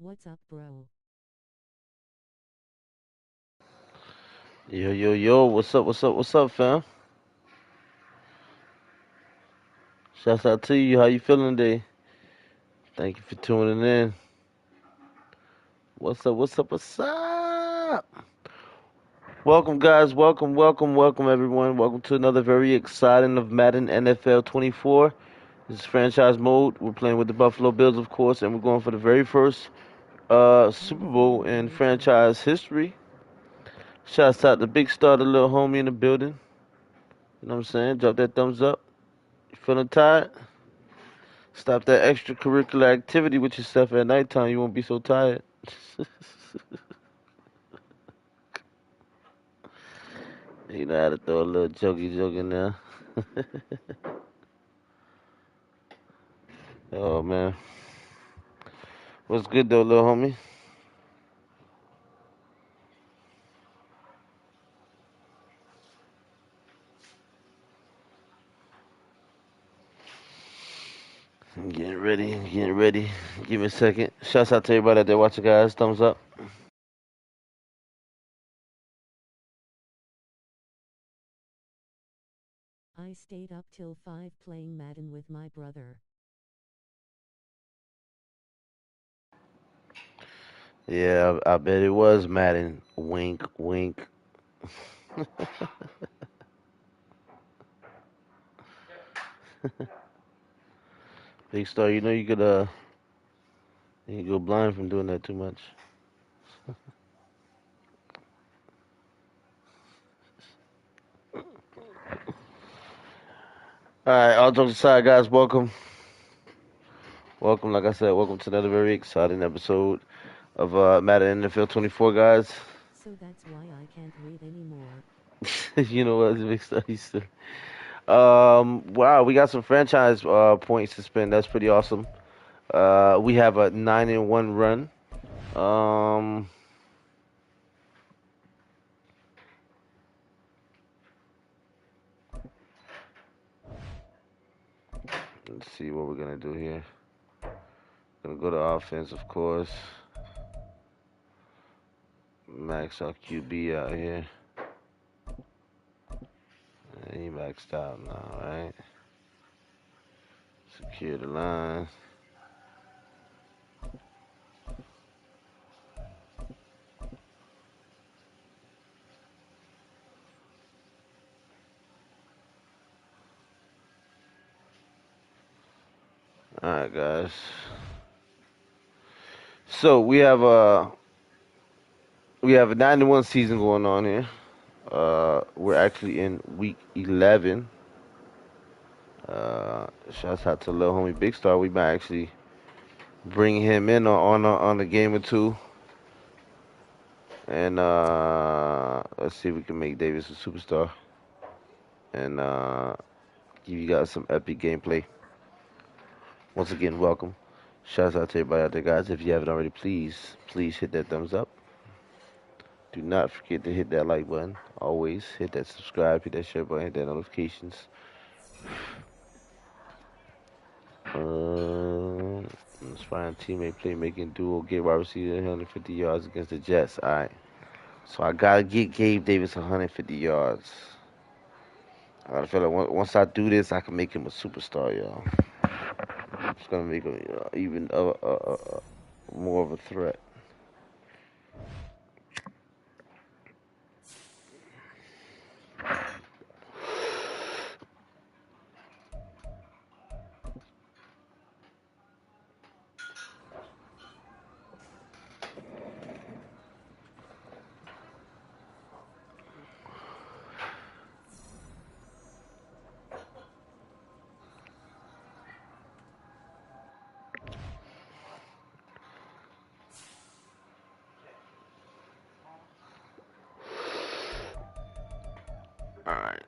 What's up, bro? Yo, yo, yo, what's up, fam? Shouts out to you. How you feeling today? Thank you for tuning in. What's up? Welcome, guys. Welcome, everyone. Welcome to another very exciting of Madden NFL 24. This is franchise mode. We're playing with the Buffalo Bills, of course, and we're going for the very first I'm Super Bowl feeling in very tired. franchise history. Shouts out to Big Star, the little homie in the building. You know what I'm saying? Drop that thumbs up. You feeling tired? Stop that extracurricular activity with yourself at nighttime. You won't be so tired. You know how to throw a little jokey joke in there. Oh man, what's good though, little homie? I'm getting ready, getting ready. Give me a second. Shouts out to everybody out there watching, guys. Thumbs up. I stayed up till 5 playing Madden with my brother. Yeah, I bet it was Madden. Wink, wink. Big Star, you know you go blind from doing that too much. All right, all jokes aside, guys. Welcome. Like I said, welcome to another very exciting episode of Madden NFL 24, guys. So that's why I can't read anymore. You know what? Big Star used to. Wow, we got some franchise points to spend. That's pretty awesome. We have a 9-1 run. Um, let's see what we're gonna do here. Gonna go to offense, of course. Max our QB out here. He maxed out now, right? Secure the line. All right, guys. So we have a 9-1 season going on here. We're actually in week 11. Shouts out to little homie Big Star. We might actually bring him in on a game or two, and let's see if we can make Davis a superstar and give you guys some epic gameplay. Once again, welcome. Shouts out to everybody out there, guys. If you haven't already, please hit that thumbs up. Do not forget to hit that like button. Always hit that subscribe, hit that share button, hit that notifications. Inspiring teammate playmaking duo, get wide receiver 150 yards against the Jets. All right. So I gotta get Gabe Davis 150 yards. I gotta feel like once I do this, I can make him a superstar, y'all. It's gonna make him even more of a threat. All right.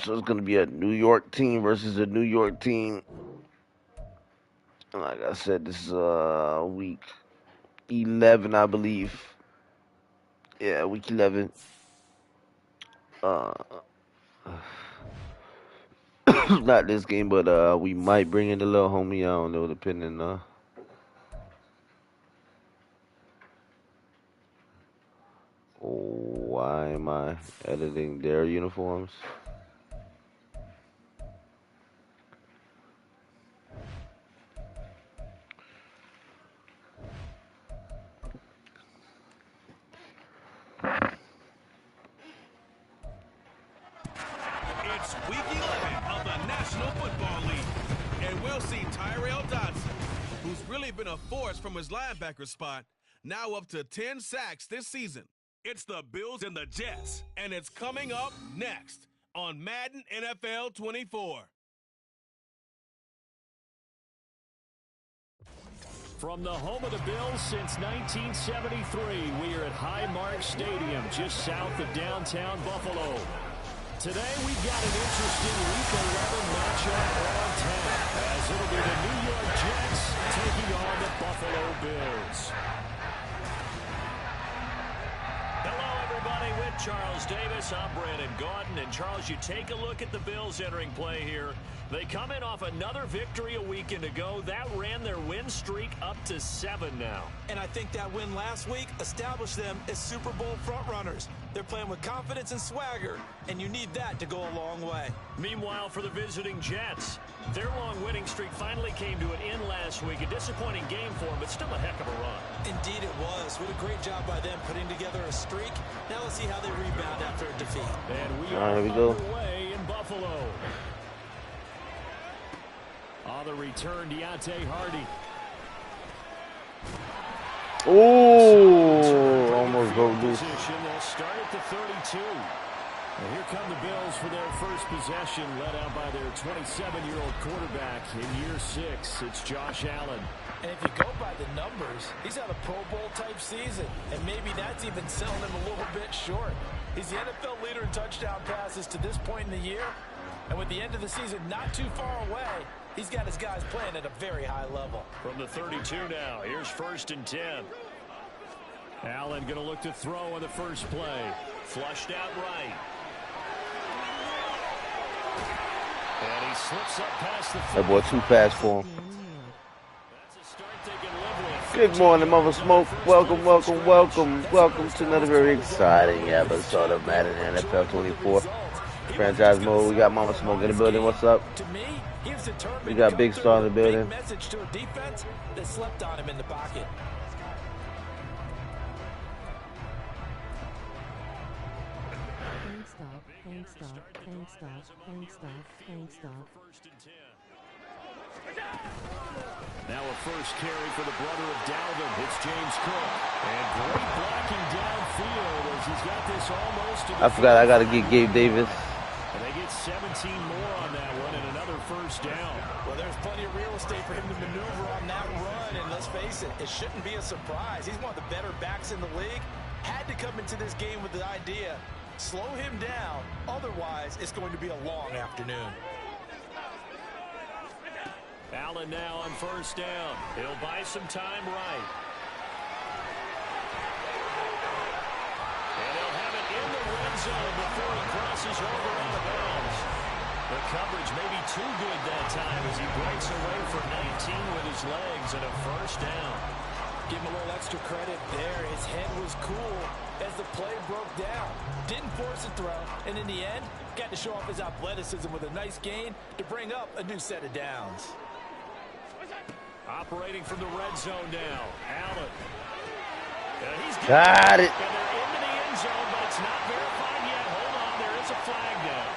So it's gonna be a New York team versus a New York team. And like I said, this is week 11, I believe. Yeah, week 11. Uh, not this game, but we might bring in the little homie. I don't know, depending. editing their uniforms. It's week 11 of the National Football League, and we'll see Tyrell Dodson, who's really been a force from his linebacker spot, now up to 10 sacks this season. It's the Bills and the Jets, and it's coming up next on Madden NFL 24. From the home of the Bills since 1973, we are at Highmark Stadium, just south of downtown Buffalo. Today, we've got an interesting Week 11 matchup on tap, as it'll be the New York Jets taking on the Buffalo Bills. Hello, everybody. With Charles Davis, I'm Brandon Gaudin. And, Charles, you take a look at the Bills entering play here. They come in off another victory a weekend ago. That ran their win streak up to 7 now. And I think that win last week established them as Super Bowl frontrunners. They're playing with confidence and swagger, and you need that to go a long way. Meanwhile, for the visiting Jets, their long winning streak finally came to an end last week. A disappointing game for them, but still a heck of a run. Indeed it was. What a great job by them putting together a streak. Now let's see how they rebound after a defeat. And we are underway in Buffalo. On the return, Deontay Hardy. Oh, almost go loose. They'll start at the 32. And here come the Bills for their first possession, led out by their 27-year-old quarterback in year 6. It's Josh Allen. And if you go by the numbers, he's had a Pro Bowl type season. And maybe that's even selling him a little bit short. He's the NFL leader in touchdown passes to this point in the year. And with the end of the season not too far away, he's got his guys playing at a very high level. From the 32 now, here's 1st and 10. Allen going to look to throw on the first play. Flushed out right. And he slips up past the That boy too fast for him. That's a start they can live with. Good morning, Mama Smoke. Welcome, welcome, welcome, welcome to another very exciting episode of Madden NFL 24. Franchise mode. We got Mama Smoke in the building. What's up? We got Big Star in the building. Message to a defense that slept on him in the pocket. Now a first carry for the brother of Dalvin. It's James Cook. And great blocking downfield as he's got this almost to the I forgot I got to get Gabe Davis. And they get 17 more on that one and another first down. Well, there's plenty of real estate for him to maneuver on that run. And let's face it, it shouldn't be a surprise. He's one of the better backs in the league. Had to come into this game with the idea, slow him down. Otherwise, it's going to be a long afternoon. Allen now on first down. He'll buy some time right. And he'll have it in the red zone before he crosses over on the bounds. The coverage may be too good that time as he breaks away for 19 with his legs and a first down. Give him a little extra credit there. His head was cool as the play broke down. Didn't force a throw, and in the end, got to show off his athleticism with a nice gain to bring up a new set of downs. Operating from the red zone now, Allen. He's Got it. And they're into the end zone, but it's not verified yet. Hold on, there is a flag now.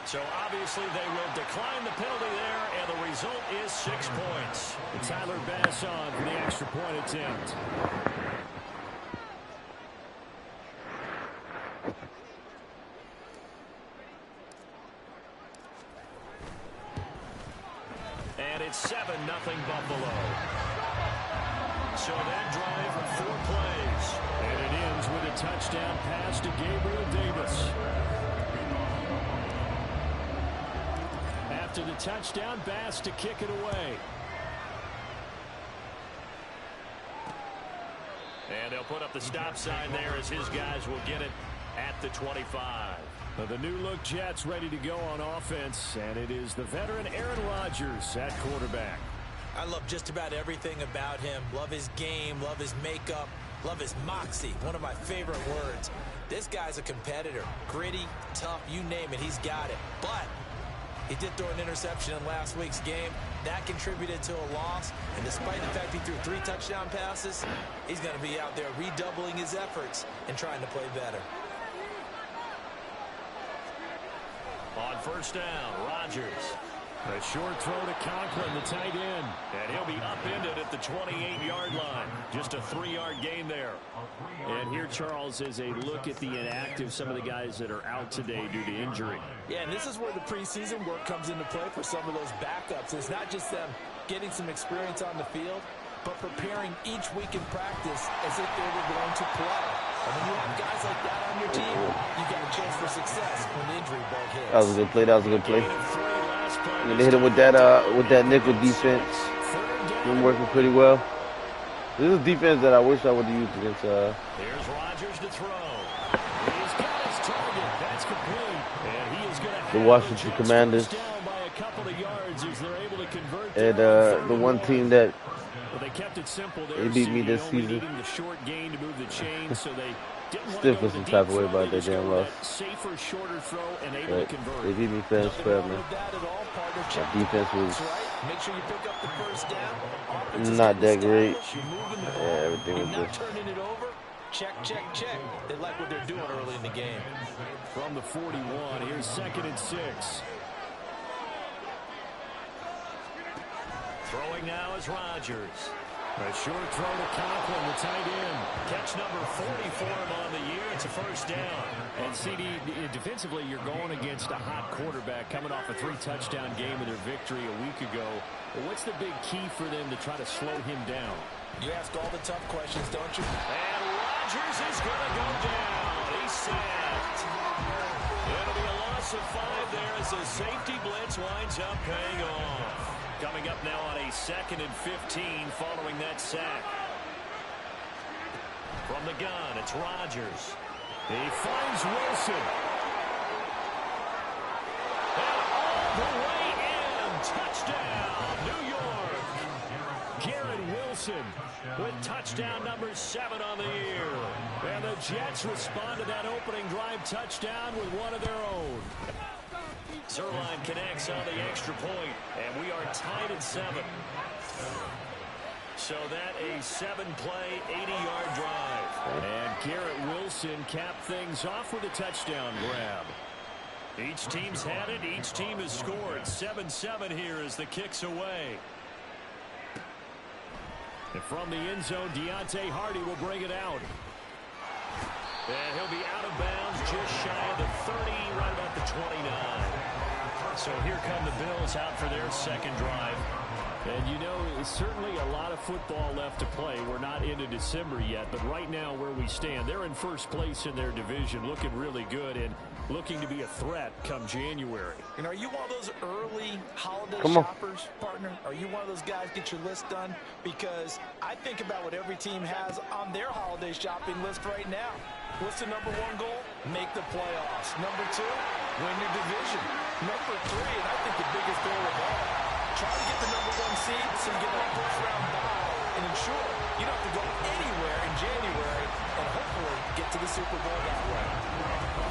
So obviously they will decline the penalty there, and the result is 6 points. Tyler Bass on for the extra point attempt. And it's 7-0 Buffalo. So that drive, 4 plays. And it ends with a touchdown pass to Gabriel Davis. After the touchdown, Bass to kick it away. And they'll put up the stop sign there as his guys will get it at the 25. The new-look Jets ready to go on offense, and it is the veteran Aaron Rodgers at quarterback. I love just about everything about him. Love his game, love his makeup, love his moxie, one of my favorite words. This guy's a competitor. Gritty, tough, you name it, he's got it. But he did throw an interception in last week's game. That contributed to a loss. And despite the fact he threw 3 touchdown passes, he's going to be out there redoubling his efforts and trying to play better. On first down, Rodgers. A short throw to Conklin, the tight end. And he'll be upended at the 28-yard line. Just a 3-yard gain there. And here, Charles, is a look at the inactive, some of the guys that are out today due to injury. Yeah, and this is where the preseason work comes into play for some of those backups. It's not just them getting some experience on the field, but preparing each week in practice as if they were going to play. And when you have guys like that on your team, you got a chance for success when the injury bug hits. That was a good play. That was a good play. And they hit him with that nickel defense. Been working pretty well. This is a defense that I wish I would have used against. There's Rodgers to throw. He's got his target. That's complete. And he is going to The Washington Commanders. down by a couple of yards as they're able to convert. And the one team that Well, they kept it simple there. they beat me this only season. needing the short gain to move the chain, so they didn't want Still to go feel with some the type deep of way throw. about They that just damn go loss. that safer, shorter throw and able But to convert. they beat me fair and square, man. That defense was Make sure you pick up the first down. not that great. You're moving the Yeah, ball. everything You're was not just. turning it over. Check, check, check. They like what they're doing early in the game. From the 41, here's 2nd and 6. Throwing now is Rodgers. A short throw to Conklin, the tight end. Catch number 40 for him on the year. It's a first down. And CD, defensively, you're going against a hot quarterback coming off a 3-touchdown game in their victory a week ago. What's the big key for them to try to slow him down? You ask all the tough questions, don't you? And Rodgers is going to go down. He's sacked. It'll be a loss of 5 there as the safety blitz winds up paying off. Coming up now on a 2nd and 15 following that sack. From the gun, it's Rodgers. He finds Wilson. And all the way in. Touchdown, New York. Garrett Wilson with touchdown number 7 on the year. And the Jets respond to that opening drive touchdown with one of their own. Zerline connects on the extra point, and we are tied at 7. So that a 7-play, 80-yard drive. And Garrett Wilson capped things off with a touchdown grab. Each team's had it. Each team has scored. 7-7 here as the kick's away. And from the end zone, Deontay Hardy will bring it out. And he'll be out of bounds just shy of the 30, right about the 29. So here come the Bills out for their second drive. And you know, it's certainly a lot of football left to play. We're not into December yet, but right now where we stand, they're in first place in their division, looking really good and looking to be a threat come January. And are you one of those early holiday Come on. shoppers, partner? Are you one of those guys get your list done? Because I think about what every team has on their holiday shopping list right now. What's the number 1 goal? Make the playoffs. Number 2, win your division. Number 3, and I think the biggest goal of all, try to get the number 1 seed so you get that first-round bye and ensure you don't have to go anywhere in January and hopefully get to the Super Bowl that way.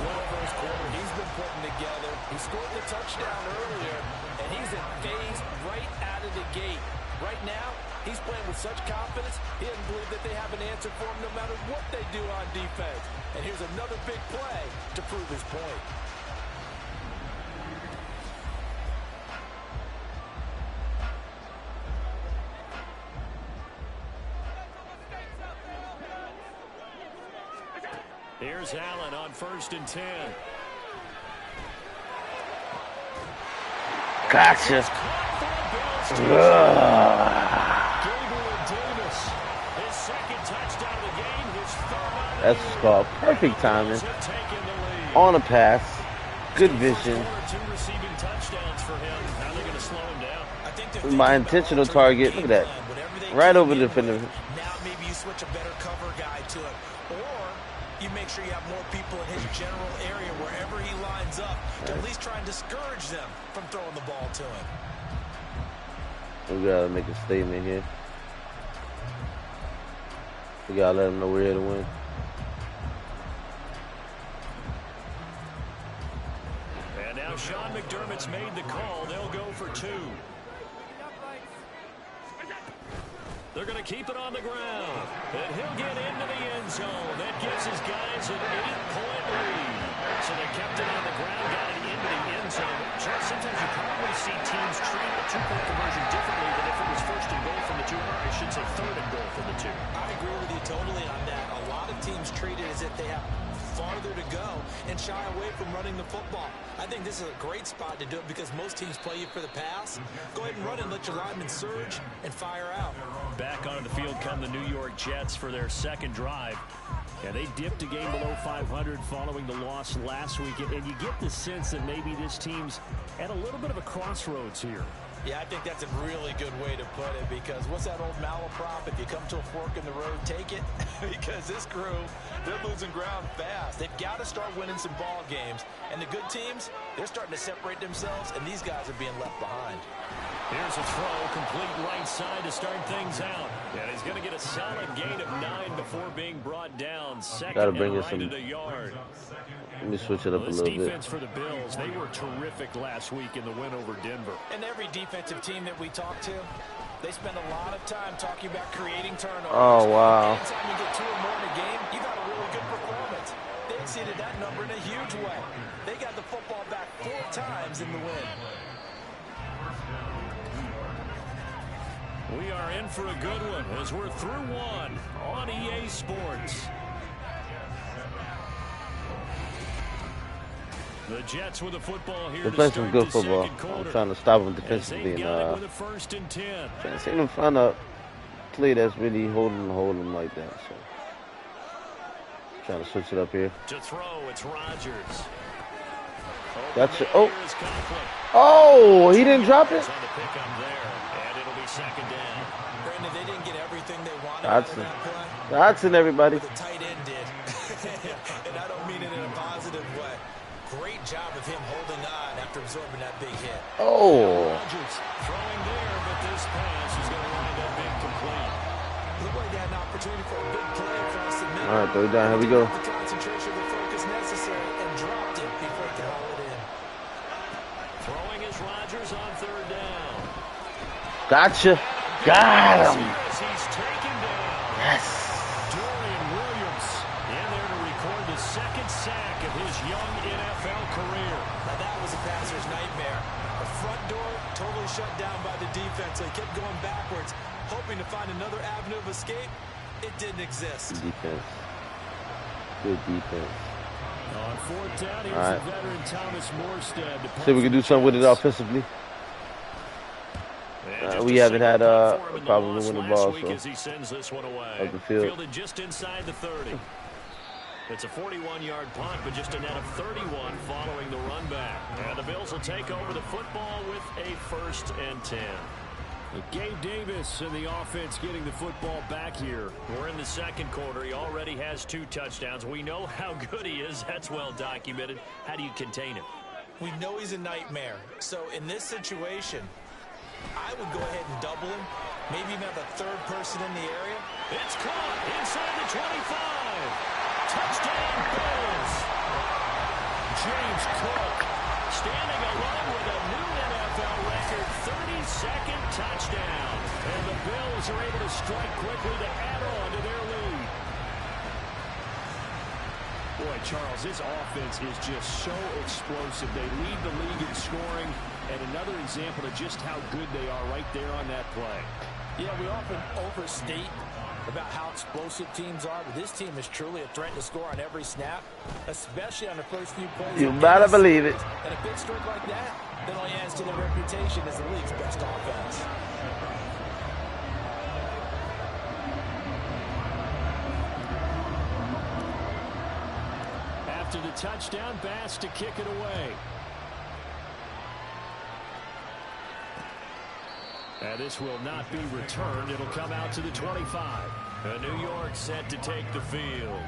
What a first quarter he's been putting together. He scored the touchdown earlier, and he's in phase right out of the gate. Right now, he's playing with such confidence, he doesn't believe that they have an answer for him no matter what they do on defense. And here's another big play to prove his point. Here's Allen on 1st and 10. Gotcha. That's called perfect timing. On a pass. Good vision. My intentional target. Look at that. Right over the defender. Now maybe you switch a better cover guy to it. Or you make sure you have more people in his general area wherever he lines heads up to at least try and discourage them from throwing the ball to him. We gotta make a statement here. We gotta let them know we're here to win. And now Sean McDermott's made the call. They'll go for 2. They're going to keep it on the ground. And he'll get into the end zone. That gives his guys an 8-point lead. So they kept it on the ground, got it into the end zone. Charles, sometimes you probably see teams treat a 2-point conversion differently than if it was first and goal from the 2, or I should say third and goal from the 2. I agree with you totally on that. A lot of teams treat it as if they have farther to go and shy away from running the football. I think this is a great spot to do it because most teams play you for the pass. Go ahead and run and let your linemen surge and fire out. Back onto the field come the New York Jets for their second drive. Yeah, they dipped a game below 500 following the loss last week, and you get the sense that maybe this team's at a little bit of a crossroads here. Yeah, I think that's a really good way to put it because what's that old malaprop? If you come to a fork in the road, take it. Because this crew, they're losing ground fast. They've got to start winning some ball games. And the good teams, they're starting to separate themselves, and these guys are being left behind. Here's a throw, complete right side to start things out. And he's going to get a solid gain of 9 before being brought down. Second and right at a yard. Let me switch it up a little bit. Defense for the Bills, they were terrific last week in the win over Denver. And every defensive team that we talk to, they spend a lot of time talking about creating turnovers. Oh, wow. Anytime you get 2 or more in a game, you got a really good performance. They exceeded that number in a huge way. They got the football back 4 times in the win. We are in for a good one as we're through 1 on EA Sports. The Jets with the football here. They're playing some good football. I'm trying to stop them defensively and trying to see them find a play that's really holding them like that. So trying to switch it up here. To throw, it's Rodgers. Gotcha. Oh, he didn't drop it. On the pickup there, and it'll be second down. Brandon, they didn't get everything they wanted. That's in everybody. The tight end did. And I don't mean it in a positive way. Great job of him holding on after absorbing that big hit. Oh. Rodgers throwing there, but this pass is going to wind up incomplete. Looked like they had an opportunity for a big play across the middle. All right, throw it down. Here we go. The concentration, the focus necessary, and dropped it before he could haul it in. Throwing is Rodgers on third down. Gotcha. Got him. He's taken down. Yes. Dorian Williams in there to record the second sack of his young NFL career. Now that was a passer's nightmare. The front door totally shut down by the defense. They kept going backwards, hoping to find another avenue of escape. It didn't exist. Good defense. Good defense. On fourth down, here's the veteran Thomas Morstead. See if we can do something with it offensively. We haven't had a problem with the ball, so as he sends this one away. up the field. Fielded just inside the 30. It's a 41-yard punt, but just a net of 31 following the run back. And the Bills will take over the football with a 1st and 10. Gabe Davis and the offense getting the football back here. We're in the second quarter. He already has 2 touchdowns. We know how good he is. That's well documented. How do you contain him? We know he's a nightmare. So in this situation, I would go ahead and double him. Maybe even have a 3rd person in the area. It's caught inside the 25. Touchdown, Bills. James Cook standing alone with a new NFL record 32nd touchdown. And the Bills are able to strike quickly to add on to their lead. Boy, Charles, this offense is just so explosive. They lead the league in scoring, and another example of just how good they are right there on that play. Yeah, we often overstate about how explosive teams are, but this team is truly a threat to score on every snap, especially on the first few plays. You better believe it. And a big streak like that, then only adds to their reputation as the league's best offense. After the touchdown, Bass to kick it away. And this will not be returned. It'll come out to the 25. And New York set to take the field.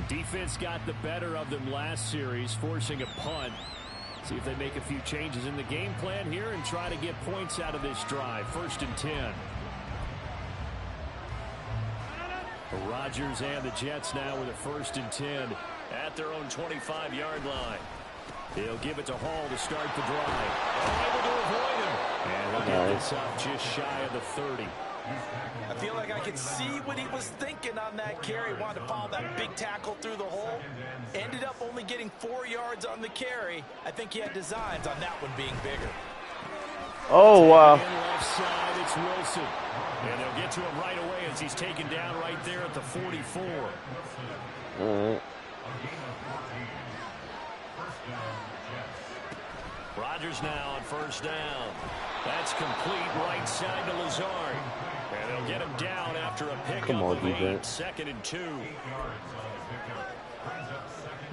Defense got the better of them last series, forcing a punt. See if they make a few changes in the game plan here and try to get points out of this drive. 1st and 10. The Rodgers and the Jets now with a 1st and 10 at their own 25-yard line. They'll give it to Hall to start the drive. Able to avoid him. And he'll get this up just shy of the 30. I feel like I could see what he was thinking on that carry. Wanted to follow that big tackle through the hole. Ended up only getting 4 yards on the carry. I think he had designs on that one being bigger. Oh, wow. Left side, it's Wilson. And they'll get to him right away as he's taken down right there at the 44. All right. Rodgers now on 1st down. That's complete right side to Lazard. And they'll get him down after a pickup of 8. 2nd and 2.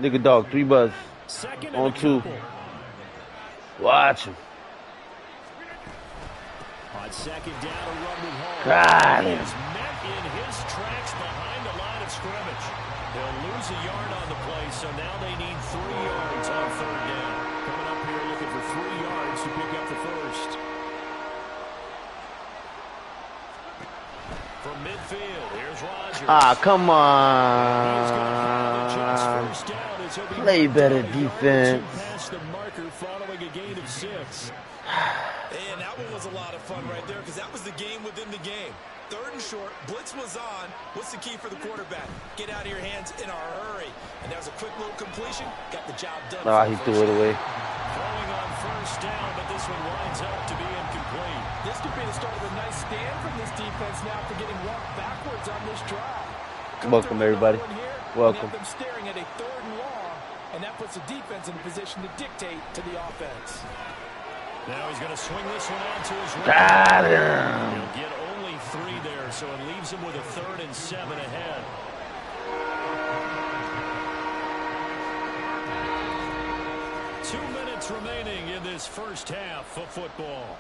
Nigga dog, 3 buzz. On 2. Watch him. On 2nd down, a run with Hall. Got him. He's met in his tracks behind the line of scrimmage. They'll lose a yard on the play, so now they need 3 yards on 3rd down. Coming up here looking for 3 yards to pick up the 1st. From midfield, here's Rodgers. Ah, come on. Play better defense. Past the marker following a gain of 6. And that one was a lot of fun right there because that was the game within the game. 3rd and short, blitz was on. What's the key for the quarterback? Get out of your hands in a hurry. And that was a quick little completion. Got the job done. Ah, he threw it away. Throwing on 1st down, but this one winds up to be incomplete. This could be the start of a nice stand from this defense now for getting walked backwards on this drive. Welcome, everybody. Welcome. Them staring at a 3rd and long, and that puts the defense in a position to dictate to the offense. Now he's going to swing this one out to his right. Got him. He'll get only 3 there, so it leaves him with a 3rd and 7 ahead. Two minutes remaining in this first half of football.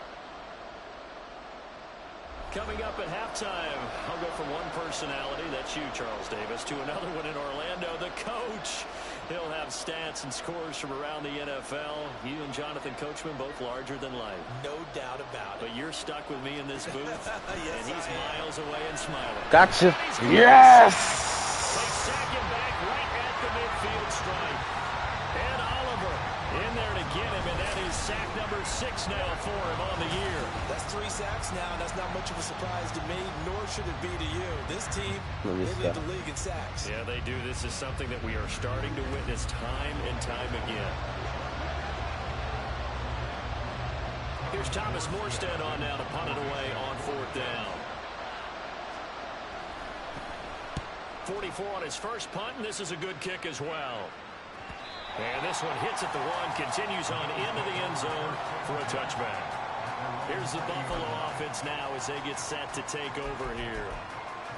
Coming up at halftime, I'll go from one personality, that's you, Charles Davis, to another one in Orlando, the coach. He'll have stats and scores from around the NFL. You and Jonathan Coachman both larger than life. No doubt about it. But you're stuck with me in this booth, yes, and he's miles away and smiling. Gotcha. Yes. They sack him back right at the midfield stripe. And Oliver in there to get him, and that is sack number 6 now for him on the year. That's 3 sacks now, and that's not much of a surprise to me, nor should it be to you. This team, they lead the league in sacks. Yeah, they do. This is something that we are starting to witness time and time again. Here's Thomas Morstead on now to punt it away on 4th down. 44 on his first punt, and this is a good kick as well. And this one hits at the 1, continues on into the end zone for a touchback. Here's the Buffalo offense now as they get set to take over here.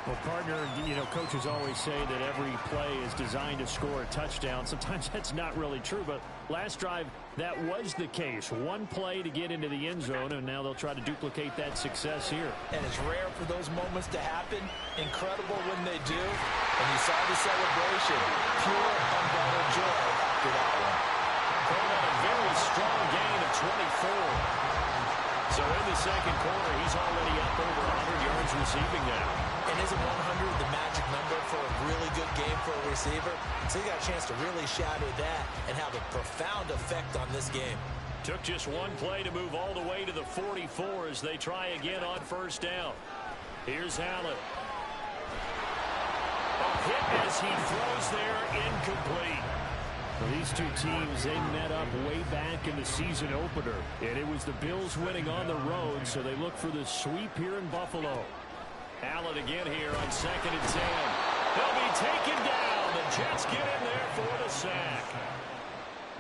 Well, partner, you know, coaches always say that every play is designed to score a touchdown. Sometimes that's not really true, but last drive, that was the case. One play to get into the end zone, and now they'll try to duplicate that success here. And it's rare for those moments to happen. Incredible when they do. And you saw the celebration. Pure, unbridled joy after that one. Going on a very strong gain of 24. So in the second quarter, he's already up over 100 yards receiving now. And isn't 100 the magic number for a really good game for a receiver? So he got a chance to really shatter that and have a profound effect on this game. Took just one play to move all the way to the 44 as they try again on 1st down. Here's Allen. A hit as he throws there, incomplete. Well, these two teams, they met up way back in the season opener. And it was the Bills winning on the road, so they look for the sweep here in Buffalo. Allen again here on 2nd and 10. They'll be taken down. The Jets get in there for the sack.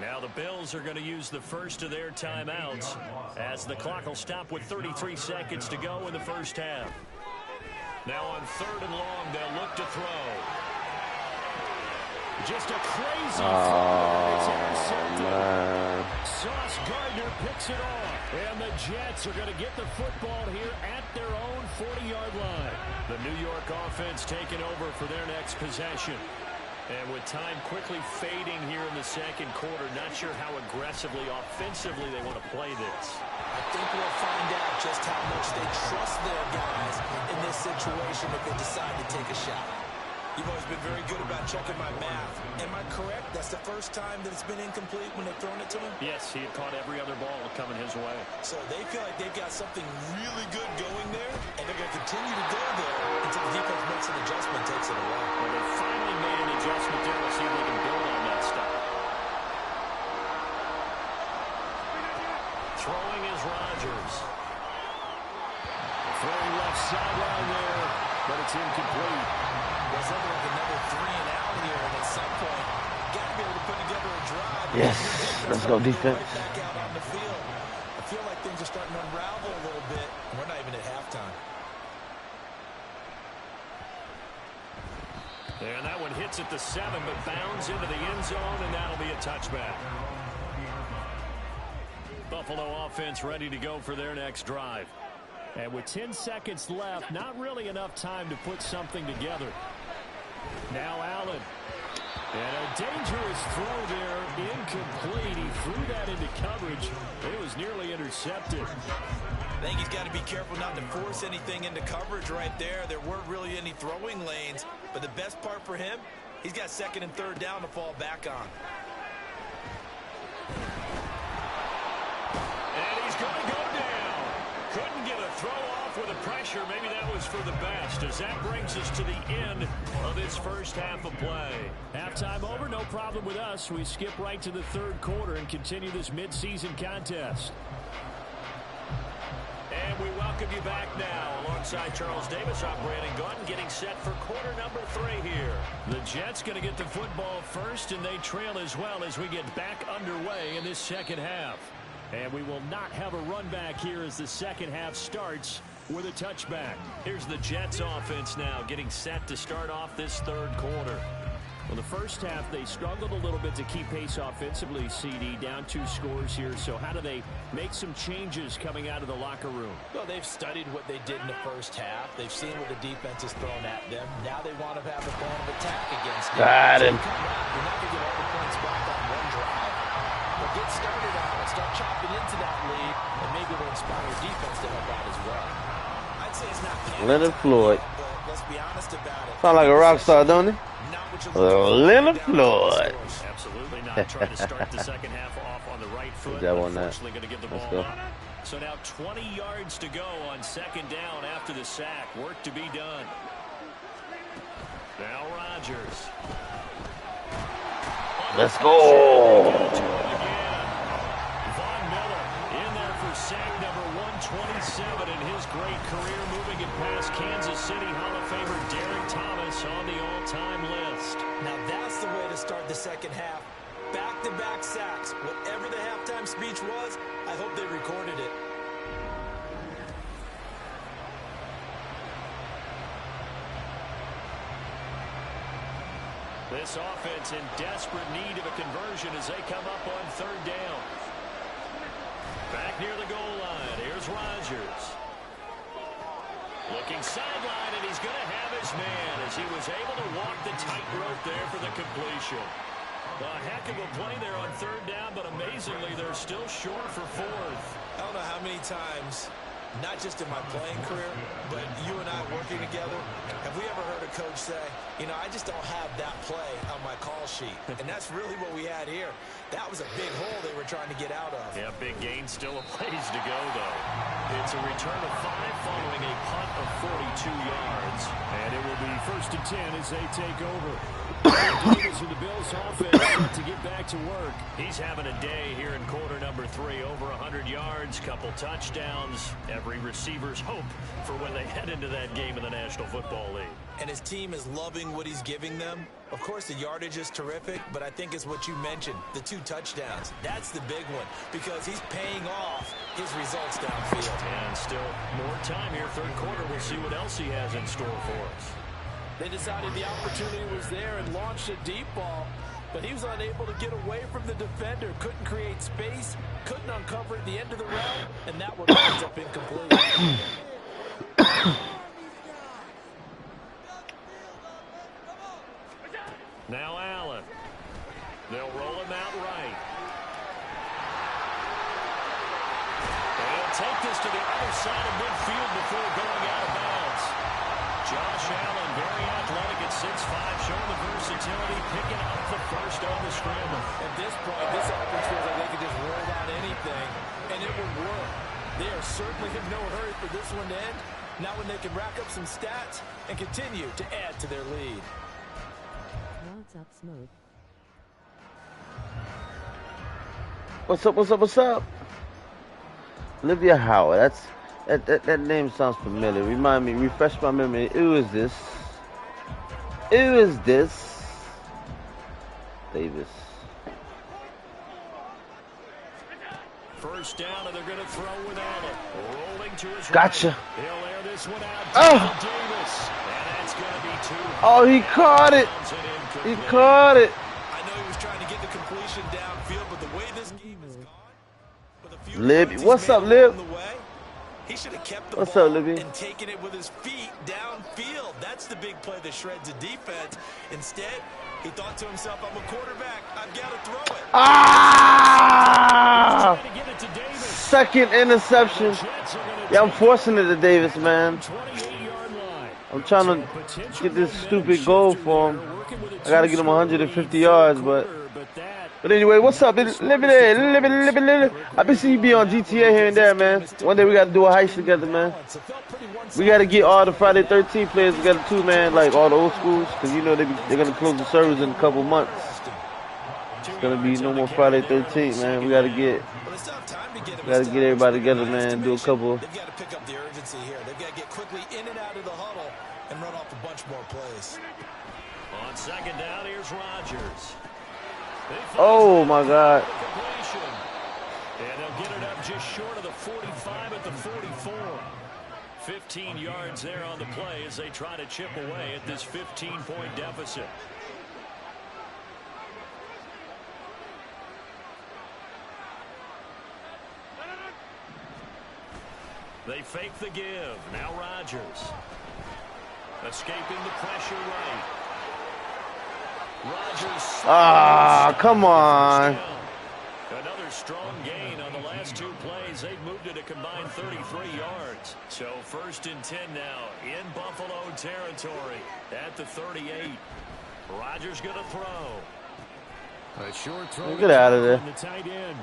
Now the Bills are going to use the first of their timeouts as the clock will stop with 33 seconds to go in the first half. Now on 3rd and long, they'll look to throw. Just a crazy throw. It's intercepted. Sauce Gardner picks it off. And the Jets are going to get the football here at their own 40-yard line. The New York offense taking over for their next possession. And with time quickly fading here in the second quarter, not sure how aggressively, offensively they want to play this. I think we'll find out just how much they trust their guys in this situation if they decide to take a shot. You've always been very good about checking my math. Am I correct? That's the first time that it's been incomplete when they've thrown it to him? Yes, he had caught every other ball coming his way. So they feel like they've got something really good going there, and they're going to continue to go there until the defense makes an adjustment, takes it away. Well, they finally made an adjustment there. We'll see if they can build on that stuff. Throwing is Rodgers. Throwing left sideline there, but it's incomplete. There's looking like another 3 and out here, and at some point, got to be able to put together a drive. Yes, let's go defense. Right back out on the field. I feel like things are starting to unravel a little bit. We're not even at halftime. And that one hits at the 7, but bounds into the end zone, and that'll be a touchback. Buffalo offense ready to go for their next drive. And with 10 seconds left, not really enough time to put something together. Now Allen. And a dangerous throw there, incomplete. He threw that into coverage. It was nearly intercepted. I think he's got to be careful not to force anything into coverage right there. There weren't really any throwing lanes, but the best part for him, he's got 2nd and 3rd down to fall back on. And he's going to go down. Couldn't get a throw off with the pressure. Maybe that was for the best, as that brings us to the end of this first half of play. Halftime over, no problem with us. We skip right to the 3rd quarter and continue this midseason contest. And we welcome you back now. Alongside Charles Davis, I'm Brandon Gunn, getting set for quarter number 3 here. The Jets going to get the football first, and they trail as well as we get back underway in this second half. And we will not have a run back here as the second half starts with a touchback. Here's the Jets offense now getting set to start off this 3rd quarter. Well, the first half, they struggled a little bit to keep pace offensively, CD, down 2 scores here. So how do they make some changes coming out of the locker room? Well, they've studied what they did in the first half. They've seen what the defense has thrown at them. Now they want to have a plan of attack against them. Got him. You're not going to get all the points back on one drive. But get started on it. Start chopping into that lead, and maybe it'll inspire defense to help out as well. I'd say it's not Leonard Floyd. but let's be honest about it. Sound like a rock star, don't he? Leonard Floyd. Absolutely not. Trying to start the second half off on the right foot. That one, Unfortunately, going to give the let's ball go. up. So now 20 yards to go on 2nd down after the sack. Work to be done. Now Rodgers. Let's go. Von Miller in there for sack number 127 in his great career, moving it past Kansas City Hall of Famer Derek Thomas on the all-time list. Now that's the way to start the second half. Back-to-back sacks. Whatever the halftime speech was, I hope they recorded it. This offense in desperate need of a conversion as they come up on 3rd down. Back near the goal line. Here's Rodgers. Looking sideline, and he's going to have his man as he was able to walk the tightrope there for the completion. A heck of a play there on 3rd down, but amazingly, they're still short for 4th. I don't know how many times, not just in my playing career, but you and I working together, have we ever heard a coach say, you know, I just don't have that play on my call sheet. And that's really what we had here. That was a big hole they were trying to get out of. Yeah, big gain, still a ways to go, though. It's a return of 5 following a punt of 42 yards. And it will be 1st and 10 as they take over. Davis and the Bills offense to get back to work. He's having a day here in quarter number 3. Over 100 yards, couple touchdowns. Every receiver's hope for when they head into that game in the National Football League. And his team is loving what he's giving them. Of course, the yardage is terrific, but I think it's what you mentioned, the 2 touchdowns. That's the big one because he's paying off his results downfield. And still more time here, 3rd quarter. We'll see what else he has in store for us. They decided the opportunity was there and launched a deep ball, but he was unable to get away from the defender, couldn't create space, couldn't uncover at the end of the route, and that one ends up incomplete. Now very athletic at 6'5", showing the versatility, picking up the first on the scramble. At this point, this offense feels like they could just roll out anything, and it would work. They are certainly in no hurry for this one to end. Now when they can rack up some stats and continue to add to their lead. What's up, Smoke? What's up? What's up? What's up? Olivia Howard. That name sounds familiar. Remind me. Refresh my memory. Who is this? Who is this? Davis. First down, and they're going to throw without it. Rolling to his Gotcha. right. He'll air this one out to Oh. Davis. And that's going to be too high. Oh, he caught it. He caught it. I know he was trying to get the completion downfield, but the way this game has gone, with a few Lib, runs what's he's up, made Lib? along the way, he should have kept the What's ball up, Libby? and taken it with his feet downfield. That's the big play that shreds the defense. Instead, he thought to himself, I'm a quarterback. I've got to throw it. Ah! Trying to get it to Davis. Second interception. Jets are gonna Yeah, I'm take forcing it to Davis, man. 28-yard line. I'm trying to get this stupid goal for him. I gotta get him 150 yards, but anyway, what's up? Live it. I been seeing you be on GTA here and there, man. One day we gotta do a heist together, man. We gotta get all the Friday 13 players together too, man. Like all the old schools, cause you know they're gonna close the servers in a couple months. It's gonna be no more Friday 13, man. We gotta get everybody together, man. Do a couple. They've got to pick up the urgency here. They've got to get quickly in and out of the huddle and run off a bunch more plays. On second down, here's Rodgers. Oh my God. And they'll get it up just short of the 45 at the 44. 15 yards there on the play as they try to chip away at this 15-point deficit. They fake the give. Now Rodgers. Escaping the pressure right. Rodgers. Ah, come on. Another strong gain on the last two plays. They've moved it a combined 33 yards. So first and 10 now in Buffalo territory at the 38. Rodgers going to throw. A short throw. Get out of there. The tight end.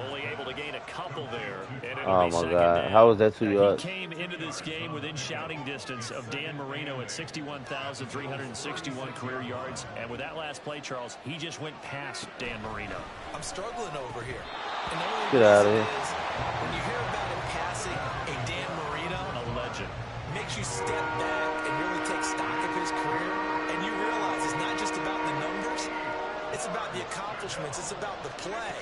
Only able to gain a couple there. And Oh my God. How was that 2 yards? He came into this game within shouting distance of Dan Marino at 61,361 career yards. And with that last play, Charles, he just went past Dan Marino. I'm struggling over here. And the only Get out of reason here. is when you hear about him passing a Dan Marino, A legend. makes you step back and really take stock of his career, and you realize it's not just about the numbers, it's about the accomplishments, it's about the play.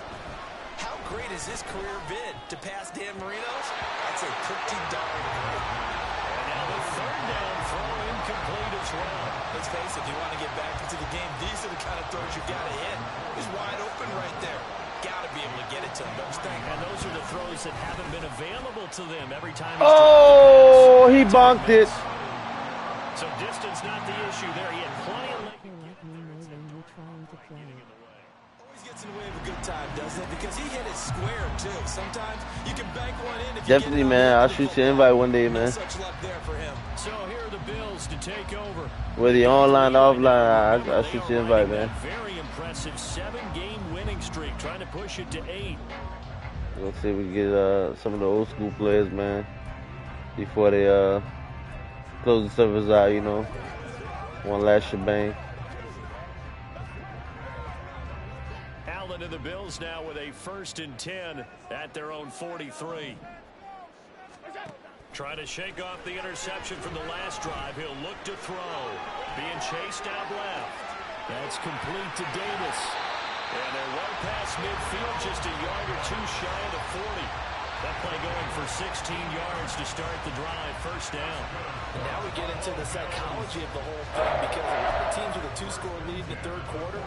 How great has his career been to pass Dan Marino's? I'd say pretty darn great. And now the third down throw incomplete as well. Let's face it, if you want to get back into the game, these are the kind of throws you got to hit. He's wide open right there. Got to be able to get it to him, don't you think? And those are the throws that haven't been available to them every time. Oh, he bonked it. So distance not the issue there. He had plenty of They like me more than you're trying to play. Always gets in the way of a good time, doesn't it? Because he hit it square, too. Sometimes you can bank one in if you Definitely, get it man. on I'll the shoot you an invite one day, No man. such luck there for him. So here are the Bills to take over. Whether you're online or offline, I'll shoot you an invite, man. Very impressive 7-game winning streak, trying to push it to 8. We'll see if we can get some of the old school players, man, before they close the servers out, you know. One last shebang. Allen and the Bills now with a 1st and 10 at their own 43. Trying to shake off the interception from the last drive. He'll look to throw. Being chased out left. That's complete to Davis. And they're well past midfield, just a yard or two shy of the 40. That play going for 16 yards to start the drive. First down. And now we get into the psychology of the whole thing, because a lot of teams with a 2-score lead in the third quarter,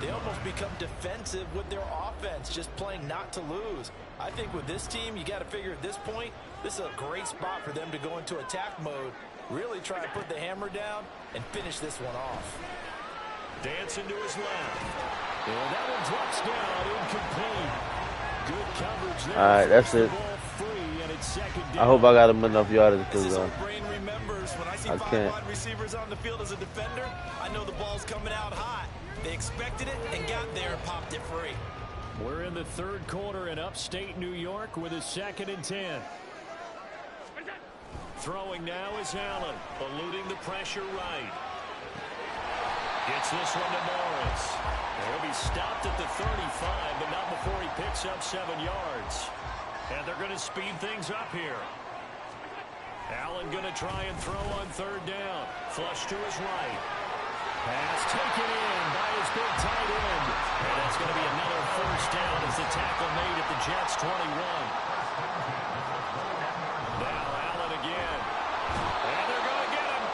they almost become defensive with their offense, just playing not to lose. I think with this team, you got to figure at this point, this is a great spot for them to go into attack mode, really try to put the hammer down and finish this one off. Dancing to his left. And that one drops down, incomplete. Good coverage there. All right, that's it. Free, and it's second I down. hope I got him enough yardage This because is what brain remembers. When I see see I 5 can't. wide receivers on the field as a defender, I know the ball's coming out hot. They expected it and got there and popped it free. We're in the third quarter in upstate New York with a 2nd and 10. Throwing now is Allen, eluding the pressure right. Gets this one to Morris. He'll be stopped at the 35, but not before he picks up 7 yards. And they're going to speed things up here. Allen going to try and throw on 3rd down. Flush to his right. Pass taken in by his big tight end. And that's going to be another 1st down as the tackle made at the Jets' 21. Now Allen again. And they're going to get him.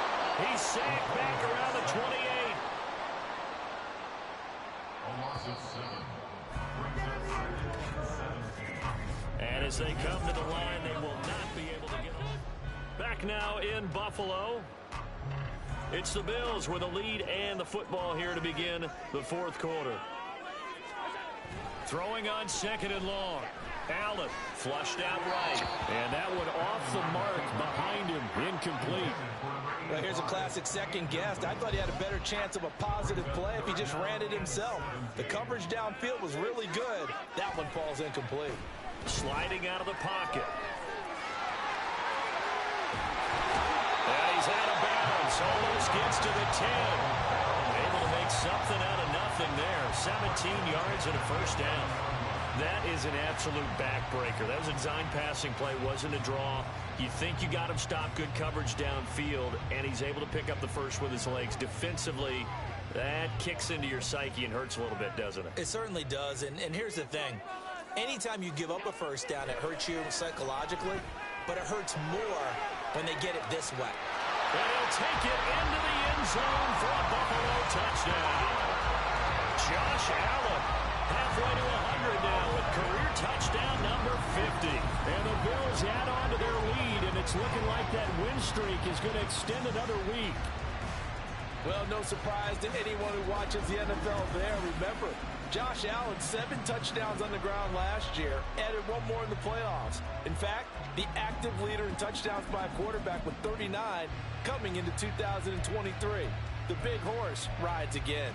He's sacked back around the 28. And as they come to the line, they will not be able to get on. Back now in Buffalo. It's the Bills with the lead and the football here to begin the 4th quarter. Throwing on 2nd and long. Allen flushed out right. And that one off the mark behind him. Incomplete. Well, here's a classic second guess. I thought he had a better chance of a positive play if he just ran it himself. The coverage downfield was really good. That one falls incomplete. Sliding out of the pocket. And he's out of bounds. Almost gets to the 10. Able to make something out of nothing there. 17 yards and a 1st down. That is an absolute backbreaker. That was a design passing play. Wasn't a draw. You think you got him stopped. Good coverage downfield. And he's able to pick up the first with his legs. Defensively, that kicks into your psyche and hurts a little bit, doesn't it? It certainly does. And here's the thing. Anytime you give up a 1st down, it hurts you psychologically. But it hurts more when they get it this way. And he'll take it into the end zone for a Buffalo touchdown. Josh Allen halfway to 100 now with career touchdown number 50. And the Bills add on to their lead, and it's looking like that win streak is going to extend another week. Well, no surprise to anyone who watches the NFL there. Remember, Josh Allen, 7 touchdowns on the ground last year, added 1 more in the playoffs. In fact, the active leader in touchdowns by a quarterback with 39 coming into 2023. The big horse rides again.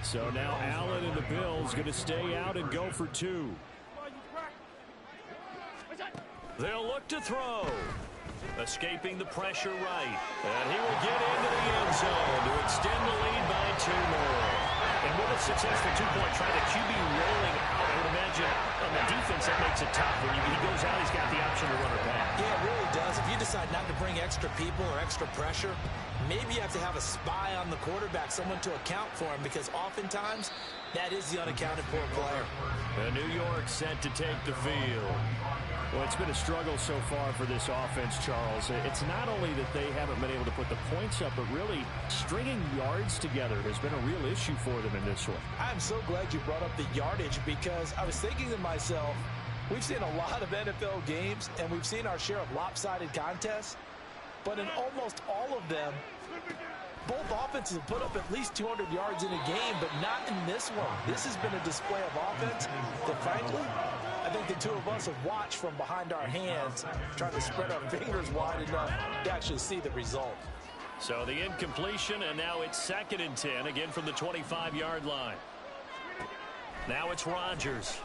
So now Allen and the Bills going to stay out and go for 2. They'll look to throw. Escaping the pressure right. And he will get into the end zone to extend the lead by 2 more. And with a successful 2-point try, the QB rolling out, I would imagine on the defense that makes it tough. When he goes out, he's got the option to run or pass. Yeah, it really does. If you decide not to bring extra people or extra pressure, maybe you have to have a spy on the quarterback, someone to account for him, because oftentimes that is the unaccounted for player. And New York set to take the field. Well, it's been a struggle so far for this offense, Charles. It's not only that they haven't been able to put the points up, but really stringing yards together has been a real issue for them in this one. I'm so glad you brought up the yardage, because I was thinking to myself, we've seen a lot of NFL games, and we've seen our share of lopsided contests, but in almost all of them, both offenses have put up at least 200 yards in a game, but not in this one. This has been a display of offense that, frankly, I think the two of us have watched from behind our hands, trying to spread our fingers wide enough to actually see the result. So the incompletion, and now it's 2nd and 10, again from the 25-yard line. Now it's Rodgers.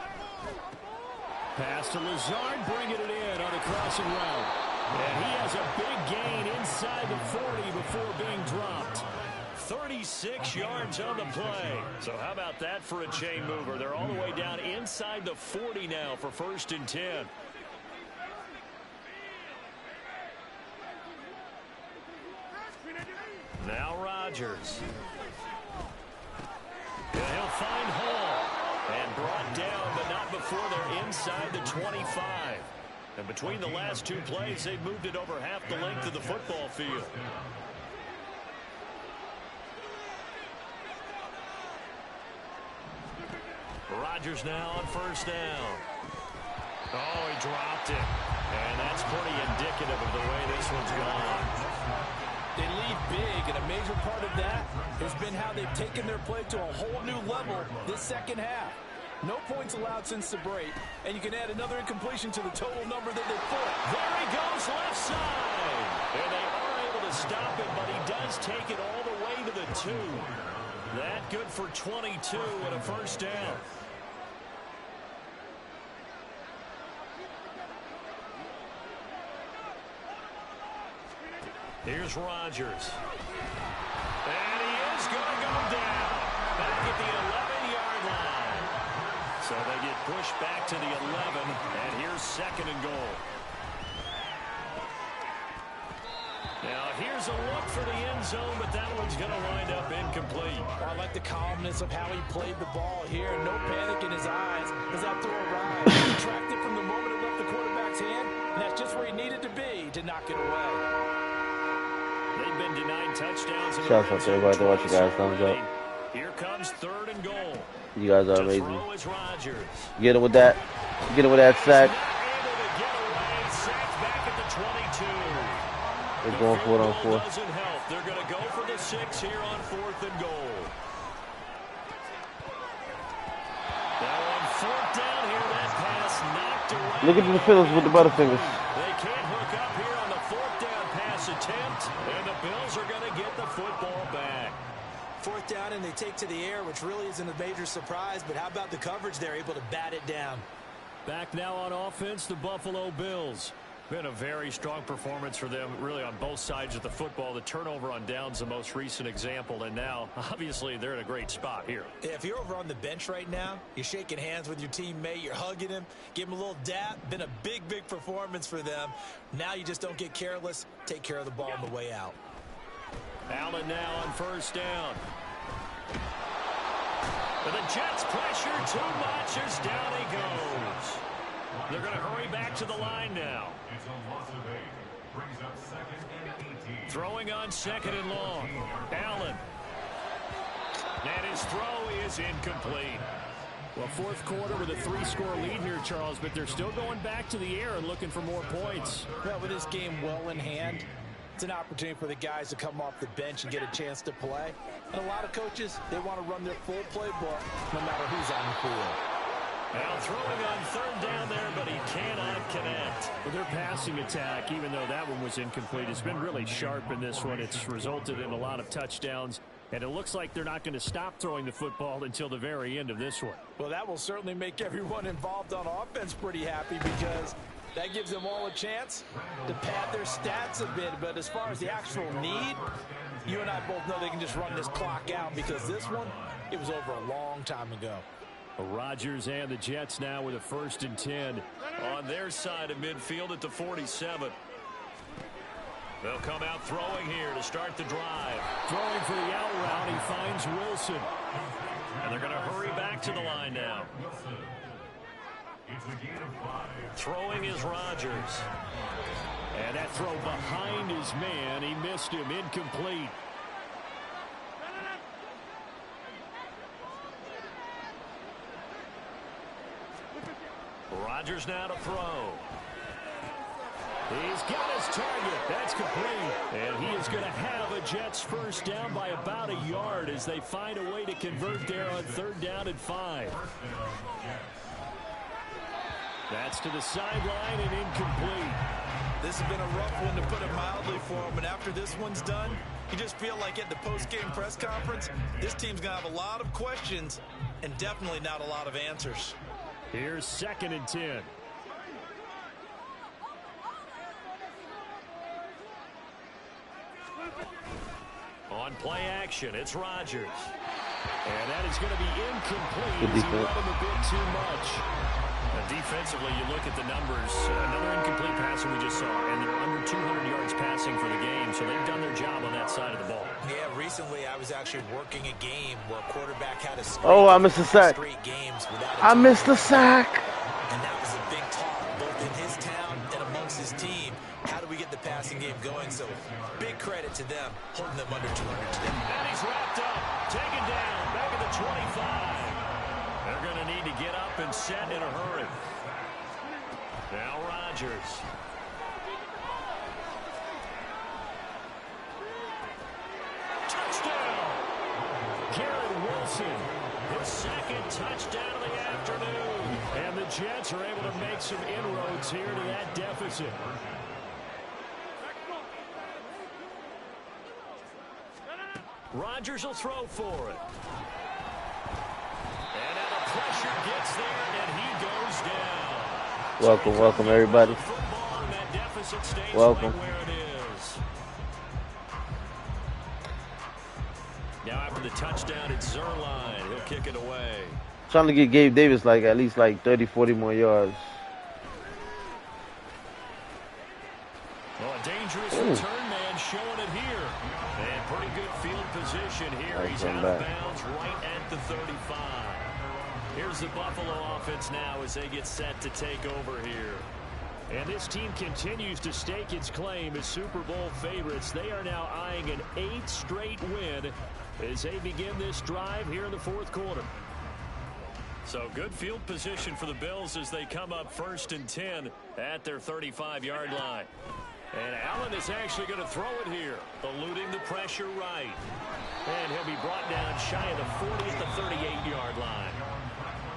Pass to Lazard, bringing it in on a crossing route. And he has a big gain inside the 40 before being dropped. 36 yards on the play. So how about that for a chain mover? They're all the way down inside the 40 now for 1st and 10. Now Rodgers. And he'll find Hall. And brought down, but not before they're inside the 25. And between the last 2 plays, they've moved it over half the length of the football field. Rodgers now on 1st down. Oh, he dropped it. And that's pretty indicative of the way this one's gone. They lead big, and a major part of that has been how they've taken their play to a whole new level this second half. No points allowed since the break, and you can add another incompletion to the total number that they fought. There he goes, left side. And they are able to stop it, but he does take it all the way to the 2. That good for 22 and a first down. Here's Rodgers. And he is going to go down. Back at the 11-yard line. So they get pushed back to the 11, and here's 2nd and goal. Now here's a look for the end zone, but that one's going to wind up incomplete. Well, I like the calmness of how he played the ball here. No panic in his eyes as that throw arrived. He tracked it from the moment it left the quarterback's hand, and that's just where he needed to be to knock it away. They've been denied touchdowns. Shout out to everybody that watch you guys. Thumbs up. Here comes 3rd and goal. You guys are amazing. Throw is Rodgers. Get him with that. Get him with that sack. Not able to get away. Sacked back at the 22. They're going for it on 4. Doesn't help. They're going to go for the 6 here on 4th and goal. Now on 4th down here, that pass knocked away. Look at the defenders with the butterfingers. They can't hook up here on the 4th down pass attempt, and the Bills are going to get the football back. 4th down, and they take to the air, which really isn't a major surprise, but how about the coverage? They're able to bat it down. Back now on offense, the Buffalo Bills. Been a very strong performance for them, really, on both sides of the football. The turnover on downs, the most recent example, and now, obviously, they're in a great spot here. Yeah, if you're over on the bench right now, you're shaking hands with your teammate, you're hugging him, give him a little dap. Been a big, big performance for them. Now you just don't get careless. Take care of the ball on the way out. Allen now on 1st down. But the Jets pressure too much as down he goes. They're going to hurry back to the line now. Throwing on 2nd and long. Allen. And his throw is incomplete. Well, 4th quarter with a 3-score lead here, Charles, but they're still going back to the air and looking for more points. Well, with this game well in hand, it's an opportunity for the guys to come off the bench and get a chance to play. And a lot of coaches, they want to run their full playbook no matter who's on the field. Now throwing on 3rd down there, but he cannot connect. Well, their passing attack, even though that one was incomplete, has been really sharp in this one. It's resulted in a lot of touchdowns, and it looks like they're not going to stop throwing the football until the very end of this one. Well, that will certainly make everyone involved on offense pretty happy because that gives them all a chance to pad their stats a bit. But as far as the actual need, you and I both know they can just run this clock out because this one, it was over a long time ago. Rodgers and the Jets now with a 1st and 10 on their side of midfield at the 47. They'll come out throwing here to start the drive. Throwing for the out route, he finds Wilson. And they're going to hurry back to the line now. Throwing is Rodgers. And that throw behind his man, he missed him, incomplete. Rodgers now to throw. He's got his target. That's complete. And he is going to have a Jets 1st down by about a yard as they find a way to convert there on 3rd down and 5. That's to the sideline and incomplete. This has been a rough one, to put it mildly, for him. And after this one's done, you just feel like at the post-game press conference, this team's going to have a lot of questions and definitely not a lot of answers. Here's 2nd and 10. On play action, it's Rodgers. And that is going to be incomplete as he run him a bit too much. Defensively, you look at the numbers. Another incomplete passing we just saw, and they're under 200 yards passing for the game, so they've done their job on that side of the ball. Yeah, recently I was actually working a game where a quarterback had a I missed the sack. I missed the sack. And that was a big talk, both in his town and amongst his team. How do we get the passing game going? So big credit to them, holding them under 200 today. And he's wrapped up, taken down, back at the 25. They're going to need to get up and set in a hurry. Now Rodgers. Touchdown! Garrett Wilson, his 2nd touchdown of the afternoon. Jets are able to make some inroads here to that deficit. Rodgers will throw for it. And now the pressure gets there, and he goes down. Welcome, welcome, everybody. Welcome. Now after the touchdown, it's Zerline. He'll kick it away. Trying to get Gabe Davis at least 30, 40 more yards. Well, a dangerous return man showing it here. And pretty good field position here. Nice. He's out of bounds right at the 35. Here's the Buffalo offense now as they get set to take over here. And this team continues to stake its claim as Super Bowl favorites. They are now eyeing an 8th straight win as they begin this drive here in the fourth quarter. So good field position for the Bills as they come up 1st and 10 at their 35-yard line. And Allen is actually going to throw it here, eluding the pressure right. And he'll be brought down shy of the 40 at the 38-yard line.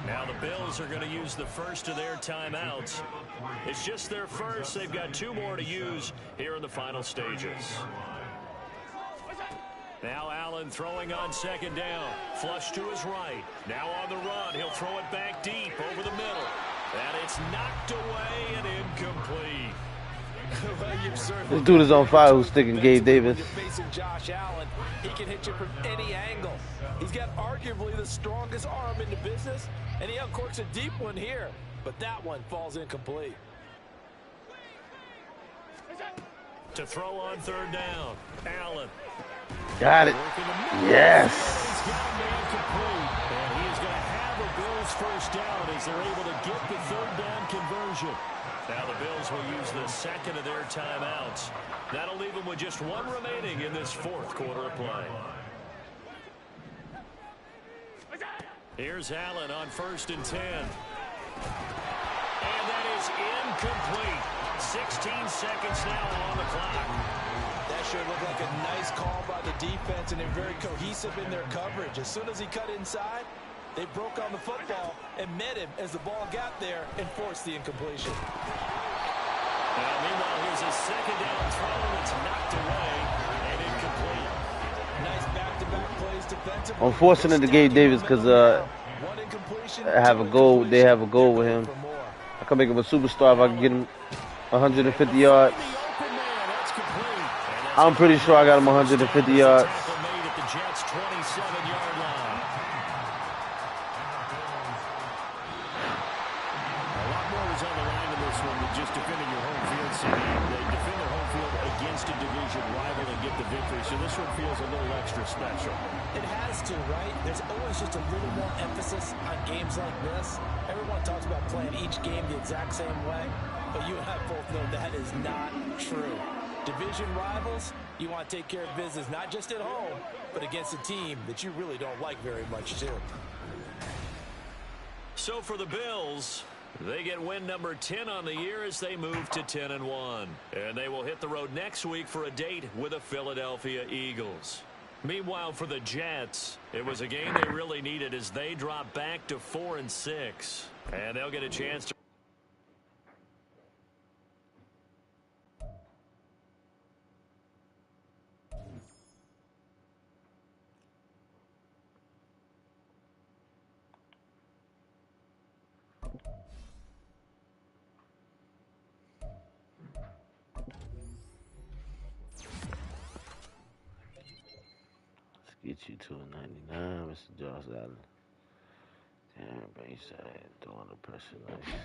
Now the Bills are going to use the first of their timeouts. It's just their first. They've got 2 more to use here in the final stages. Now Allen throwing on 2nd down. Flush to his right. Now on the run. He'll throw it back deep over the middle. And it's knocked away and incomplete. This dude is on fire who's sticking Gabe Davis. Facing Josh Allen, he can hit you from any angle. He's got arguably the strongest arm in the business, and he uncorks a deep one here, but that one falls incomplete. To throw on 3rd down, Allen. Got it. Yes. And he is going to have a Bills first down as they're able to get the 3rd down conversion. Now the Bills will use the 2nd of their timeouts. That'll leave them with just 1 remaining in this 4th quarter of play. Here's Allen on 1st and 10. And that is incomplete. 16 seconds now on the clock. That sure looked like a nice call by the defense, and they're very cohesive in their coverage. As soon as he cut inside, they broke on the football and met him as the ball got there and forced the incompletion. Now, meanwhile, here's a 2nd down throw. It's knocked away and incomplete. Nice back-to-back plays defensively. I'm forcing it to Gabe Davis because I have a goal. They have a goal with him. I can make him a superstar if I can get him 150 yards. I'm pretty sure I got him 150 yards. So this one feels a little extra special. It has to, right? There's always just a little more emphasis on games like this. Everyone talks about playing each game the exact same way, but you and I both know that is not true. Division rivals, you want to take care of business not just at home, but against a team that you really don't like very much too. So for the Bills, they get win number 10 on the year as they move to 10-1. And they will hit the road next week for a date with the Philadelphia Eagles. Meanwhile, for the Jets, it was a game they really needed as they drop back to 4-6. And they'll get a chance to get you to a 99, Mr. Josh Allen. Damn, Bayside throwing the pressure nice.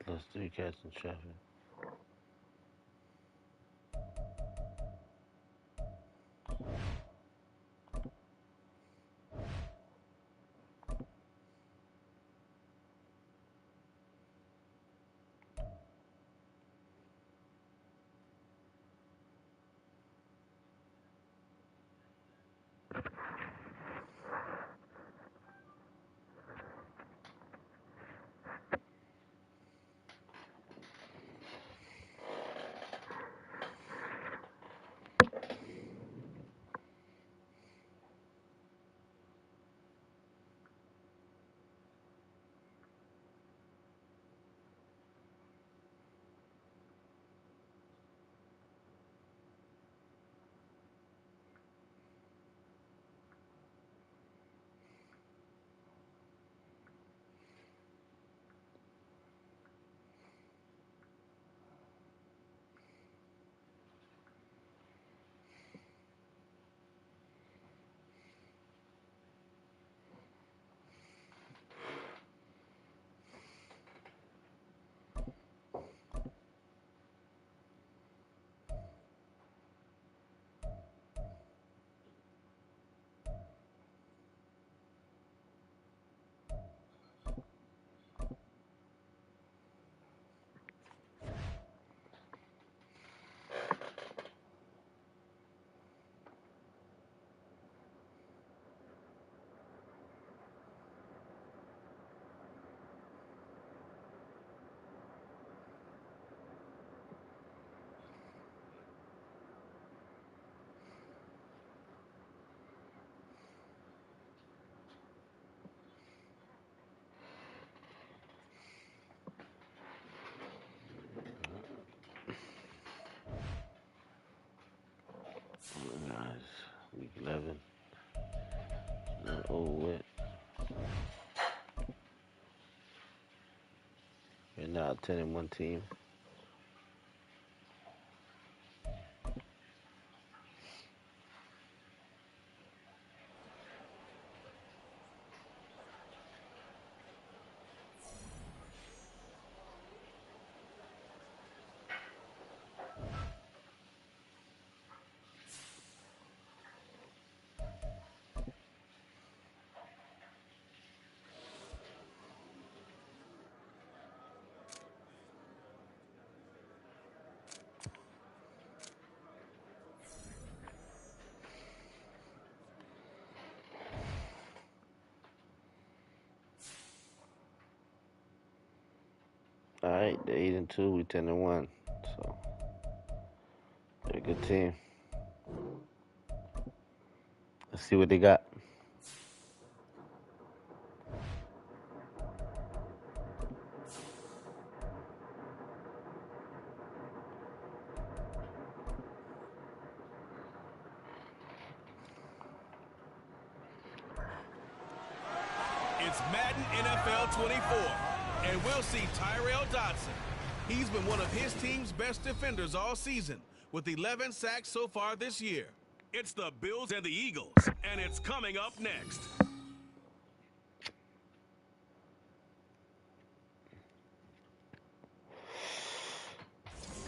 Plus 3 cats in traffic. 11. Not over with. We're now a 10-1 team. All right, they're 8-2. We 10-1. So they're a good team. Let's see what they got. It's Madden NFL 24, and we'll see Tyrell Dodson. He's been one of his team's best defenders all season, with 11 sacks so far this year. It's the Bills and the Eagles, and it's coming up next.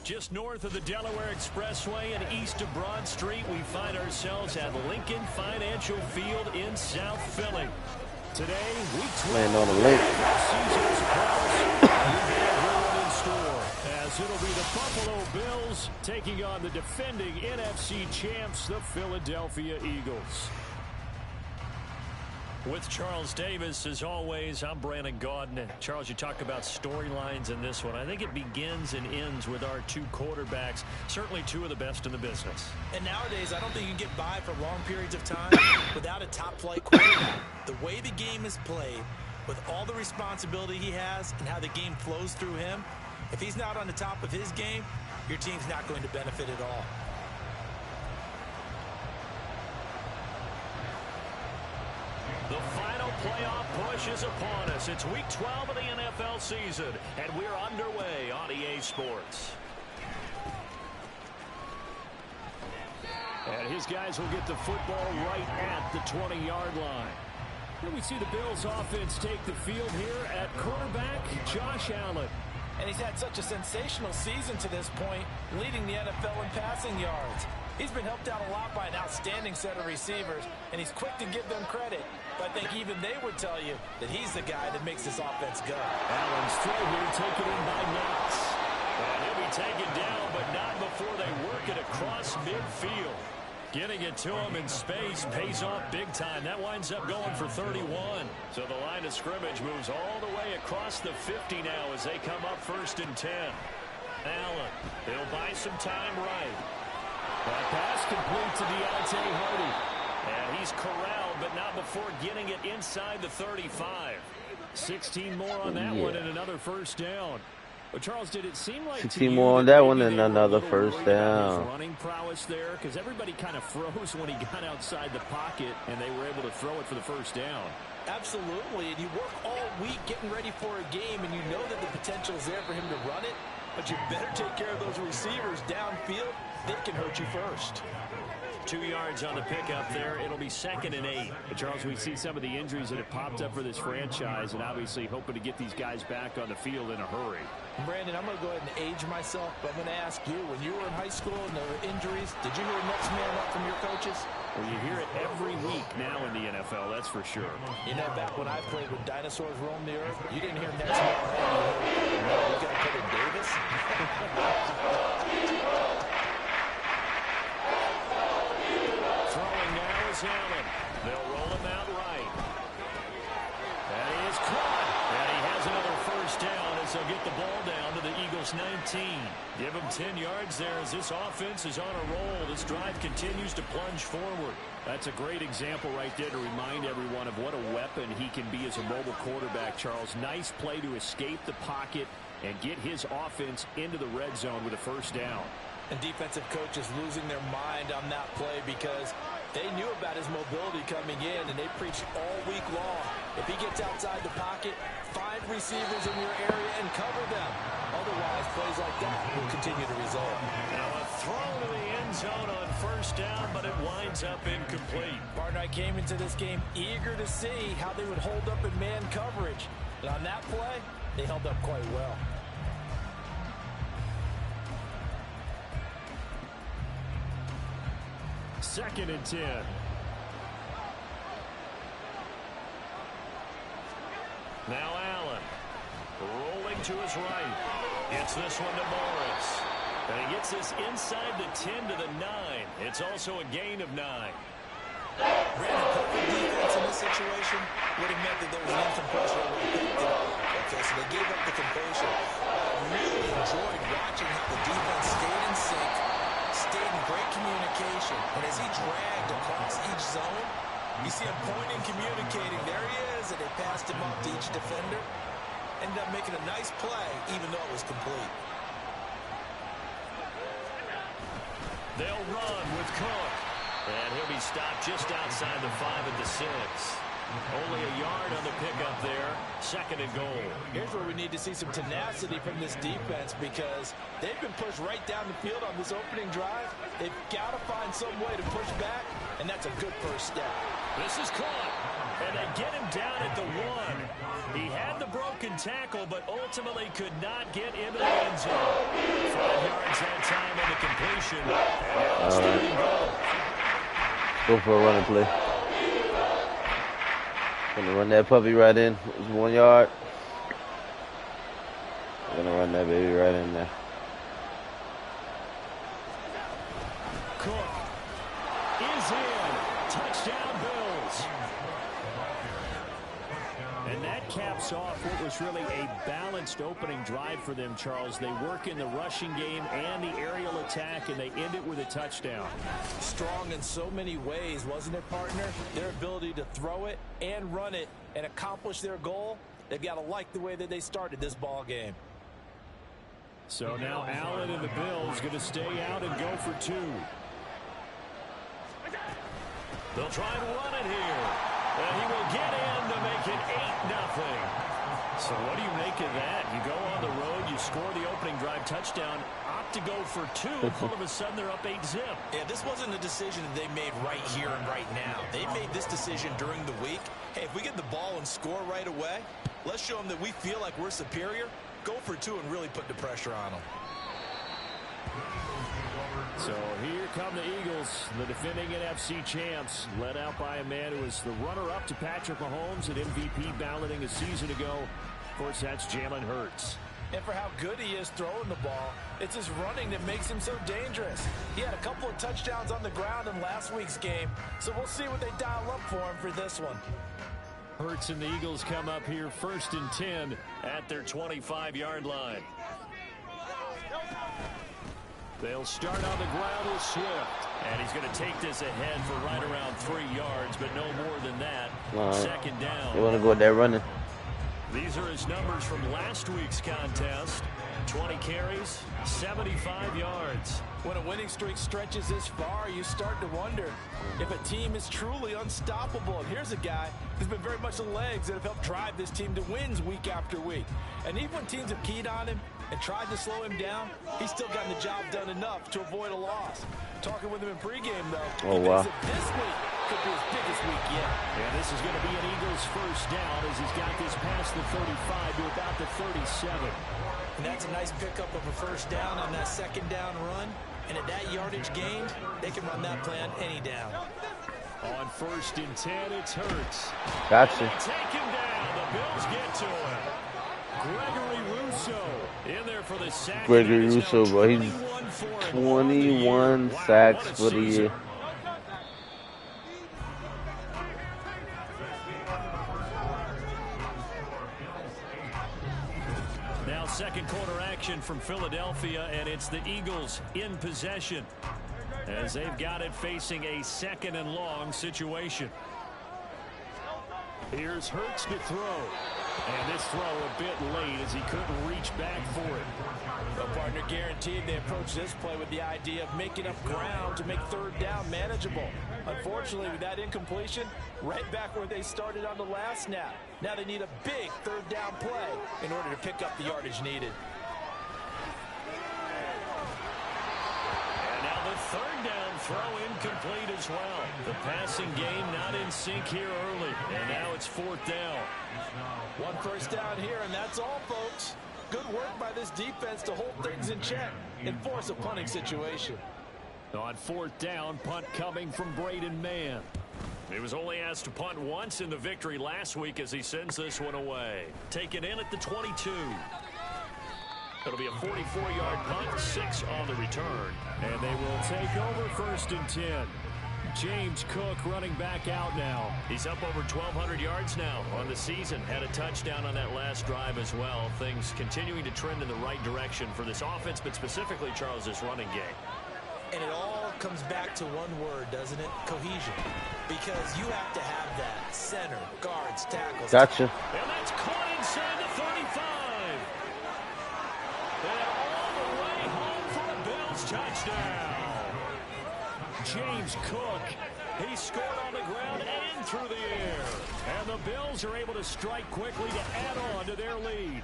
Just north of the Delaware Expressway and east of Broad Street, we find ourselves at Lincoln Financial Field in South Philly. Today, week 12 Land on the link. season's cross. In store, as it'll be the Buffalo Bills taking on the defending NFC champs, the Philadelphia Eagles. With Charles Davis, as always, I'm Brandon Gaudin. Charles, you talk about storylines in this one. I think it begins and ends with our two quarterbacks, certainly two of the best in the business. And nowadays, I don't think you can get by for long periods of time without a top-flight quarterback. The way the game is played, with all the responsibility he has and how the game flows through him, if he's not on the top of his game, your team's not going to benefit at all. The final playoff push is upon us. It's week 12 of the NFL season, and we're underway on EA Sports. And his guys will get the football right at the 20-yard line. Here we see the Bills offense take the field here at quarterback Josh Allen. And he's had such a sensational season to this point, leading the NFL in passing yards. He's been helped out a lot by an outstanding set of receivers, and he's quick to give them credit. But I think even they would tell you that he's the guy that makes this offense go. Allen's throw here taken in by Knox. And he'll be taken down, but not before they work it across midfield. Getting it to him in space pays off big time. That winds up going for 31. So the line of scrimmage moves all the way across the 50 now as they come up 1st and 10. Allen, they'll buy some time right. That pass complete to Deontay Hardy. And he's corralled, but not before getting it inside the 35. 16 more on that one and another first down. But Charles, did it seem like 16 more on that one and another first down. Running prowess there, because everybody kind of froze when he got outside the pocket, and they were able to throw it for the first down. Absolutely, and you work all week getting ready for a game, and you know that the potential is there for him to run it, but you better take care of those receivers downfield. They can hurt you first. 2 yards on the pickup there. It'll be 2nd and 8. But Charles, we see some of the injuries that have popped up for this franchise, and obviously hoping to get these guys back on the field in a hurry. Brandon, I'm going to go ahead and age myself, but I'm going to ask you, when you were in high school and there were injuries, did you hear next man up from your coaches? Well, you hear it every week now in the NFL, that's for sure. You know, back when I played when dinosaurs roamed the earth, you didn't hear next man up. You got to put in Davis. Throwing now is Allen. They'll roll him out right. And he is caught. And he has another first down as they'll get the ball down to the Eagles 19. Give him 10 yards there as this offense is on a roll. This drive continues to plunge forward. That's a great example right there to remind everyone of what a weapon he can be as a mobile quarterback, Charles. Nice play to escape the pocket and get his offense into the red zone with a first down. And defensive coaches losing their mind on that play because They knew about his mobility coming in, and they preached all week long. If he gets outside the pocket, find receivers in your area and cover them. Otherwise, plays like that will continue to result. Now a throw to the end zone on first down, but it winds up incomplete. Partner, I came into this game eager to see how they would hold up in man coverage. And on that play, they held up quite well. Second and 10. Now Allen. Rolling to his right. Gets this one to Morris. And he gets this inside the 10 to the 9. It's also a gain of 9. Brandon, perfect defense in this situation would have meant that there was an instant pressure over the picked it up. Okay, so they gave up the completion. I really enjoyed watching how the defense stayed in sync, stayed in great communication, and as he dragged across each zone, you see him pointing, communicating. There he is, and they passed him up to each defender. Ended up making a nice play, even though it was complete. They'll run with Cook. And he'll be stopped just outside the 5 at the 6. Only a yard on the pickup there. Second and goal. Here's where we need to see some tenacity from this defense, because they've been pushed right down the field on this opening drive. They've got to find some way to push back, and that's a good first step. This is caught. And they get him down at the 1. He had the broken tackle, but ultimately could not get into the end zone. 5 yards that time on the completion. And now it's third and goal. Go for a running play. Gonna run that puppy right in. It was 1 yard. Gonna run that baby right in there. Cook is in. Touchdown, Bills. And that caps off what was really a balanced opening drive for them, Charles. They work in the rushing game and the aerial attack, and they end it with a touchdown. Strong in so many ways, wasn't it, partner? Their ability to throw it and run it and accomplish their goal, they've got to like the way that they started this ball game. So now Allen and the Bills going to stay out and go for 2. They'll try and run it here. And he will get in to make it 8-0. So what do you make of that? You go on the road, you score the opening drive touchdown, opt to go for 2, and all of a sudden they're up 8-zip. Yeah, this wasn't a decision that they made right here and right now. They made this decision during the week. Hey, if we get the ball and score right away, let's show them that we feel like we're superior. Go for 2 and really put the pressure on them. So here come the Eagles, the defending NFC champs, led out by a man who was the runner-up to Patrick Mahomes at MVP balloting a season ago. Of course, that's Jalen Hurts. And for how good he is throwing the ball, it's his running that makes him so dangerous. He had a couple of touchdowns on the ground in last week's game, so we'll see what they dial up for him for this one. Hurts and the Eagles come up here 1st and 10 at their 25-yard line. They'll start on the ground with Swift. And he's going to take this ahead for right around 3 yards, but no more than that. Second down. You want to go there running? These are his numbers from last week's contest. 20 carries, 75 yards. When a winning streak stretches this far, you start to wonder if a team is truly unstoppable. And here's a guy who's been very much the legs that have helped drive this team to wins week after week. And even when teams have keyed on him and tried to slow him down, he's still gotten the job done enough to avoid a loss. Talking with him in pregame, though, he thinks that this week could be his biggest week yet. And this is going to be an Eagles first down as he's got this past the 35 to about the 37. And that's a nice pickup of a first down on that second down run. And at that yardage gained, they can run that play on any down. On 1st and 10, it's Hurts. Gotcha. Take him down. The Bills get to him. Gregory Rousseau in there for the sack. Gregory Rousseau, bro. He's 21 sacks for the year. Now second quarter action from Philadelphia, and it's the Eagles in possession as they've got it facing a 2nd and long situation. Here's Hurts to throw. And this throw a bit late as he couldn't reach back for it. Well, partner, guaranteed they approach this play with the idea of making up ground to make 3rd down manageable. Unfortunately, with that incompletion, right back where they started on the last snap. Now they need a big third down play in order to pick up the yardage needed. And now the third down throw incomplete as well. The passing game not in sync here early. And now it's fourth down. One first down here, and that's all, folks. Good work by this defense to hold things in check and force a punting situation. On fourth down, punt coming from Braden Mann. He was only asked to punt once in the victory last week as he sends this one away. Taken in at the 22. It'll be a 44-yard punt, 6 on the return. And they will take over first and 10. James Cook running back out now. He's up over 1,200 yards now on the season. Had a touchdown on that last drive as well. Things continuing to trend in the right direction for this offense, but specifically, Charles, this running game. And it all comes back to one word, doesn't it? Cohesion. Because you have to have that. Center, guards, tackles. Gotcha. And that's caught inside the 35. And all the way home for a Bills touchdown. James Cook, he scored on the ground and through the air. And the Bills are able to strike quickly to add on to their lead.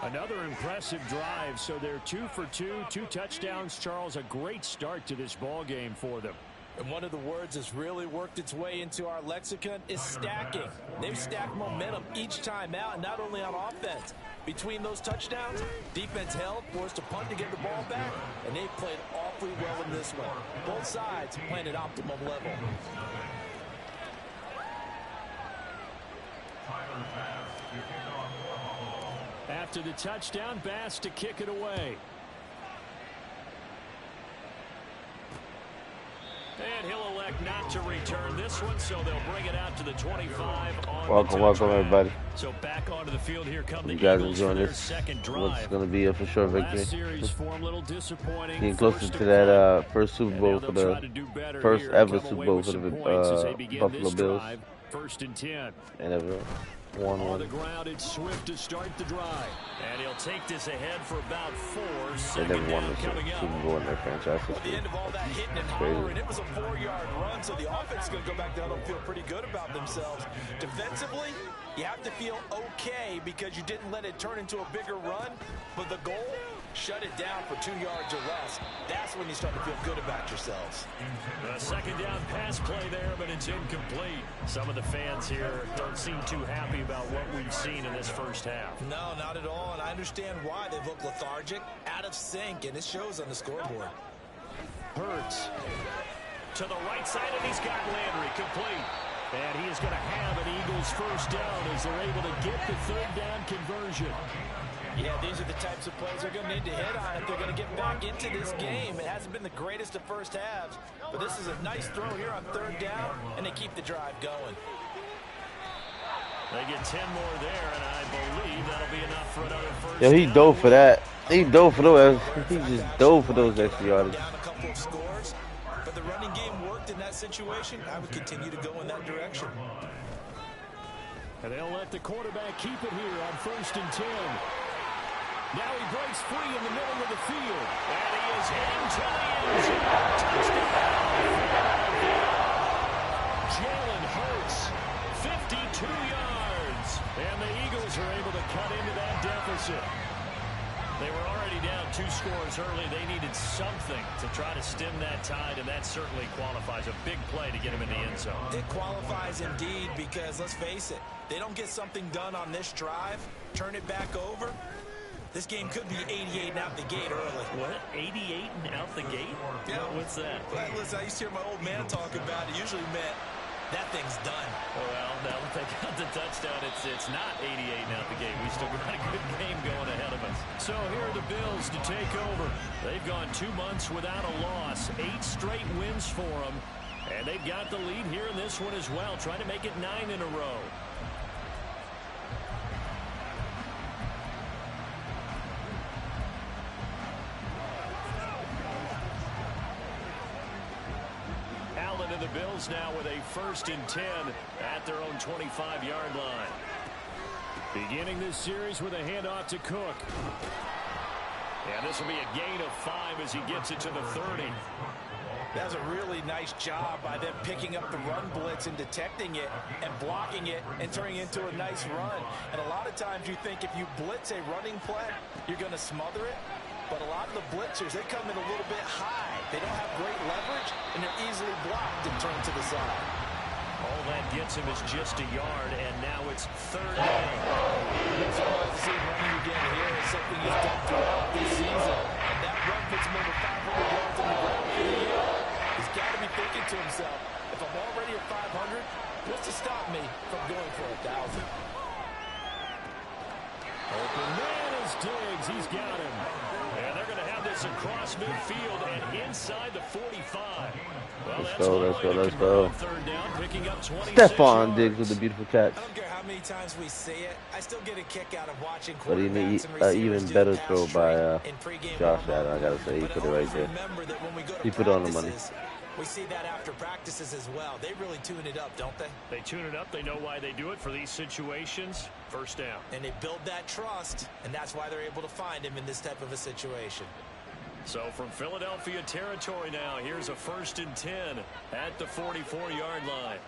Another impressive drive, so they're 2 for 2, 2 touchdowns. Charles, a great start to this ball game for them. And one of the words that's really worked its way into our lexicon is stacking. They've stacked momentum each time out, not only on offense. Between those touchdowns, defense held, forced a punt to get the ball back, and they played awfully well in this one. Both sides playing at optimum level. After the touchdown, Bass to kick it away. And he'll elect not to return this one, so they'll bring it out to the 25 on Welcome, everybody. So back onto the field here come the you guys Eagles enjoying for their this? second drive. What's going to be a for sure victory? Last series form a little disappointing. Getting closer to that first Super Bowl for the first ever Super Bowl for the Buffalo Bills. First and 10. NFL. 1-1. On the ground, it's Swift to start the drive. And he'll take this ahead for about 4. They never won the Super Bowl in their franchise history. At the end of all that hitting and hollering, it was a 4-yard run, so the offense is going to go back down and feel pretty good about themselves. Defensively, you have to feel okay because you didn't let it turn into a bigger run, but the goal, shut it down for 2 yards or less. That's when you start to feel good about yourselves. A second down pass play there, but it's incomplete. Some of the fans here don't seem too happy about what we've seen in this first half. No, not at all, and I understand why. They've looked lethargic, out of sync, and it shows on the scoreboard. Hurts to the right side, and he's got Landry complete. And he is going to have an Eagles first down as they're able to get the third down conversion. Yeah, these are the types of plays they're going to need to hit on if they're going to get back into this game. It hasn't been the greatest of first halves, but this is a nice throw here on third down, and they keep the drive going. They get 10 more there, and I believe that'll be enough for another first Yo, he down. dove for that. He dove for those. He just dove for those extra yards. Down a couple of scores, but the running game worked in that situation. I would continue to go in that direction. And they'll let the quarterback keep it here on first and 10. Now he breaks free in the middle of the field. And he is into the end zone. Touchdown. Jalen Hurts, 52 yards. And the Eagles are able to cut into that deficit. They were already down 2 scores early. They needed something to try to stem that tide, and that certainly qualifies. A big play to get him in the end zone. It qualifies indeed because, let's face it, they don't get something done on this drive, turn it back over. This game could be 88 and out the gate early. What? 88 and out the gate? Yeah. What's that? Well, listen, I used to hear my old man talk about it. Usually meant that thing's done. Well, now that they got the touchdown, it's not 88 and out the gate. We still got a good game going ahead of us. So here are the Bills to take over. They've gone 2 months without a loss. 8 straight wins for them. And they've got the lead here in this one as well, trying to make it 9 in a row. The Bills now with a first and 10 at their own 25-yard line. Beginning this series with a handoff to Cook. And this will be a gain of 5 as he gets it to the 30. That was a really nice job by them picking up the run blitz and detecting it and blocking it and turning it into a nice run. And a lot of times you think if you blitz a running play, you're going to smother it. But a lot of the blitzers, they come in a little bit high. They don't have great leverage, and they're easily blocked and turned to the side. All that gets him is just a yard, and now it's 3rd down. I'm surprised to see him running again here. It's something he's done throughout this season. And that run puts him over 500 yards on the ground for the year. He's got to be thinking to himself, if I'm already at 500, what's to stop me from going for 1,000? Open man is Diggs. He's got him. And they're going to have this across midfield and inside the 45. Well, Let's go. 3rd down, picking up 26 Stephon Diggs with a beautiful catch. I don't care how many times we see it. I still get a kick out of watching But he made an even better throw by Josh Allen, I gotta say. He put it right there. He put on the money. We see that after practices as well. They really tune it up, don't they? They tune it up. They know why they do it for these situations. 1st down. And they build that trust, and that's why they're able to find him in this type of a situation. So from Philadelphia territory now, here's a 1st and 10 at the 44-yard line.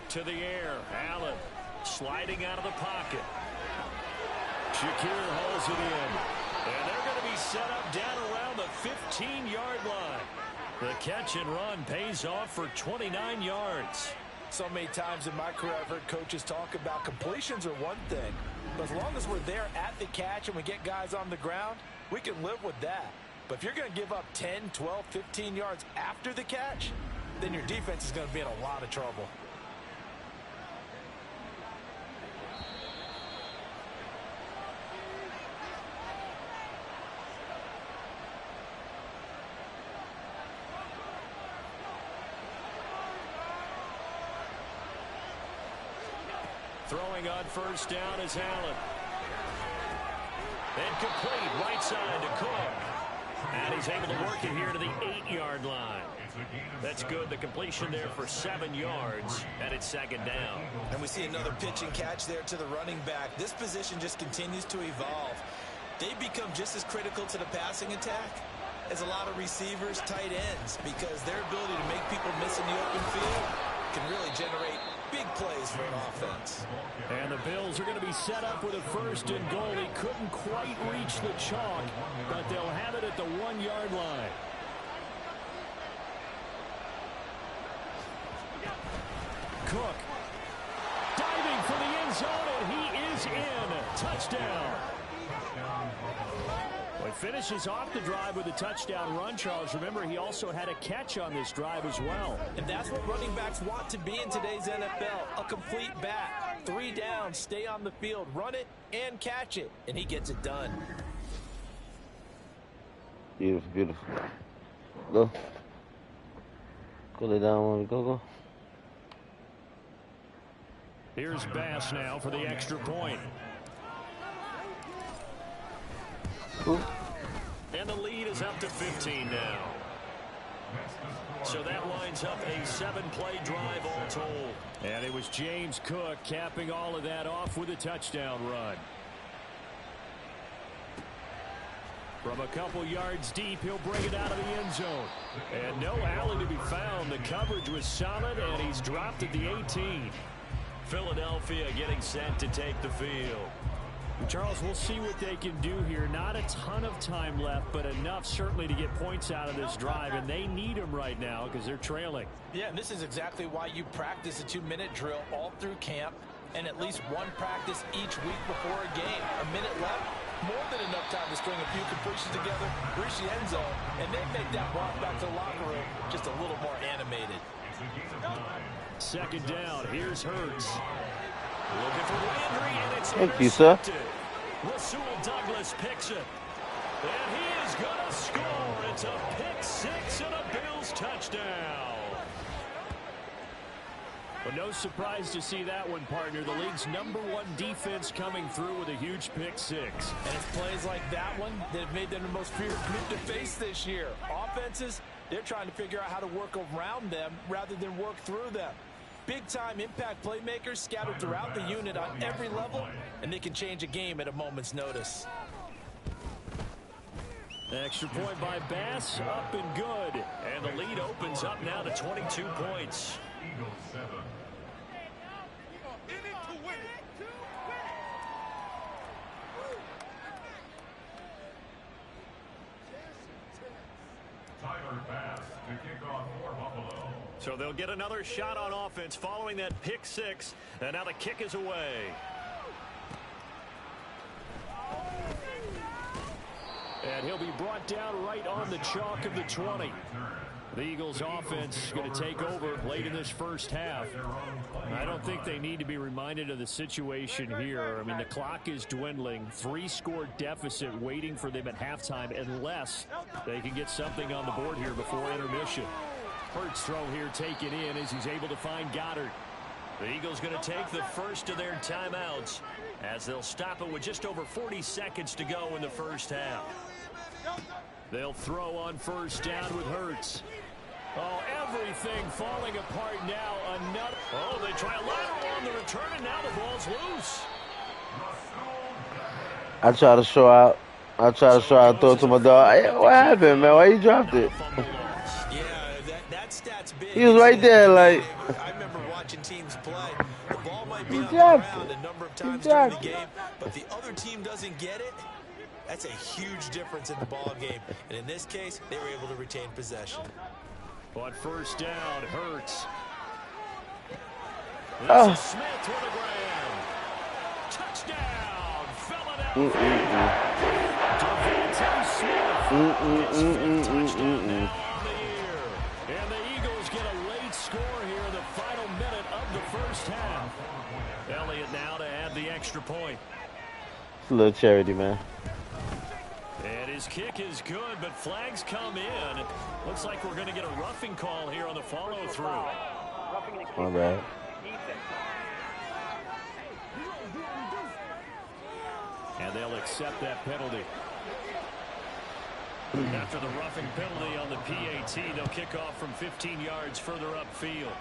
To the air, Allen sliding out of the pocket. Shakir hauls it in. And they're going to be set up down around the 15-yard line. The catch and run pays off for 29 yards. So many times in my career I've heard coaches talk about completions are one thing. But as long as we're there at the catch and we get guys on the ground, we can live with that. But if you're going to give up 10, 12, 15 yards after the catch, then your defense is going to be in a lot of trouble. Throwing on 1st down is Allen. Incomplete, right side to Cook. And he's able to work it here to the 8-yard line. That's good. The completion there for 7 yards, and it's 2nd down. And we see another pitch and catch there to the running back. This position just continues to evolve. They become just as critical to the passing attack as a lot of receivers, tight ends, because their ability to make people miss in the open field can really generate big plays for an offense. And the Bills are going to be set up with a 1st and goal. He couldn't quite reach the chalk, but they'll have it at the 1-yard line. Cook diving for the end zone, and he is in. Touchdown. Well, he finishes off the drive with a touchdown run, Charles. Remember, he also had a catch on this drive as well. And that's what running backs want to be in today's NFL, a complete back. 3 downs, stay on the field, run it and catch it, and he gets it done. Beautiful, beautiful. Go. Go lay down, go. Here's Bass now for the extra point. Ooh. And the lead is up to 15 now. So that lines up a 7-play drive all told. And it was James Cook capping all of that off with a touchdown run. From a couple yards deep, he'll bring it out of the end zone. And no Allen to be found. The coverage was solid, and he's dropped at the 18. Philadelphia getting set to take the field. Charles, we'll see what they can do here. Not a ton of time left, but enough certainly to get points out of this drive, and they need them right now because they're trailing. Yeah, and this is exactly why you practice a 2-minute drill all through camp and at least one practice each week before a game. A minute left, more than enough time to string a few completions together, reach the end zone, and then make that walk back to the locker room just a little more animated. 2nd down, here's Hurts. Looking for Landry, and it's Thank you, sir. Rasul Douglas picks it. And he is going to score. It's a pick 6 and a Bills touchdown. Well, no surprise to see that one, partner. The league's #1 defense coming through with a huge pick 6. And it's plays like that one that have made them the most feared group to face this year. Offenses, they're trying to figure out how to work around them rather than work through them. Big-time impact playmakers scattered throughout the unit on every level, and they can change a game at a moment's notice. Extra point by Bass, up and good. And the lead opens up now to 22 points. So they'll get another shot on offense following that pick six. And now the kick is away. And he'll be brought down right on the chalk of the 20. The Eagles offense going to take over late in this first half. I don't think they need to be reminded of the situation here. I mean, the clock is dwindling. 3-score deficit waiting for them at halftime unless they can get something on the board here before intermission. Hurts throw here taken in as he's able to find Goddard. The Eagles going to take the first of their timeouts as they'll stop it with just over 40 seconds to go in the first half. They'll throw on first down with Hurts. Oh, everything falling apart now. Another. Oh, they try a lateral on the return, and now the ball's loose. I try to show out. Throw it to my dog. Hey, what happened, man? Why you dropped it? Yeah, that stat's big. He was right there, like. I remember watching teams play. The ball might be on the dropped ground it. a number of times during the game, but the other team doesn't get it. That's a huge difference in the ball game. And in this case, they were able to retain possession. On first down, Hurts. Oh. This is Smith with the ground. Touchdown, Philadelphia. Devontae Smith. His fifth touchdown now on the year. And the Eagles get a late score here in the final minute of the first half. Elliott now to add the extra point. It's a little charity, man. And his kick is good, but flags come in. Looks like we're going to get a roughing call here on the follow-through. My bad. And they'll accept that penalty. After the roughing penalty on the PAT, they'll kick off from 15 yards further upfield.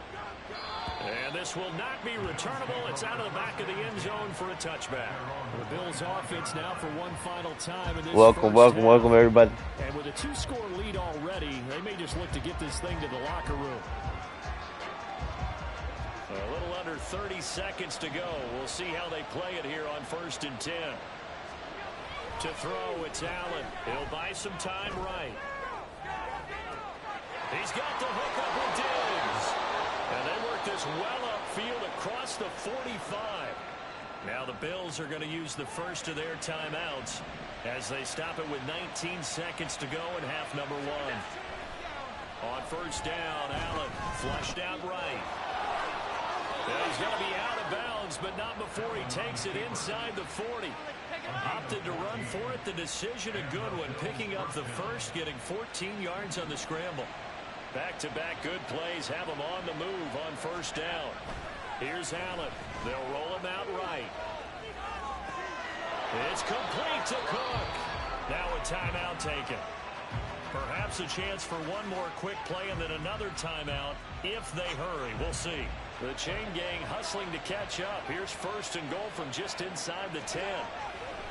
And this will not be returnable. It's out of the back of the end zone for a touchback. The Bills offense now for one final time in this Welcome, everybody. And with a 2-score lead already, they may just look to get this thing to the locker room. A little under 30 seconds to go. We'll see how they play it here on 1st and 10. To throw, it's Allen. He'll buy some time right. He's got the hook up with Diggs. And they work this well upfield across the 45. Now the Bills are going to use the first of their timeouts as they stop it with 19 seconds to go in half number 1. On first down, Allen flushed out right. And he's going to be out of bounds, but not before he takes it inside the 40. Opted to run for it. The decision a good one. Picking up the first, getting 14 yards on the scramble. Back-to-back good plays have him on the move on first down. Here's Allen. They'll roll him out right. It's complete to Cook. Now a timeout taken. Perhaps a chance for one more quick play and then another timeout if they hurry. We'll see. The chain gang hustling to catch up. Here's 1st and goal from just inside the 10.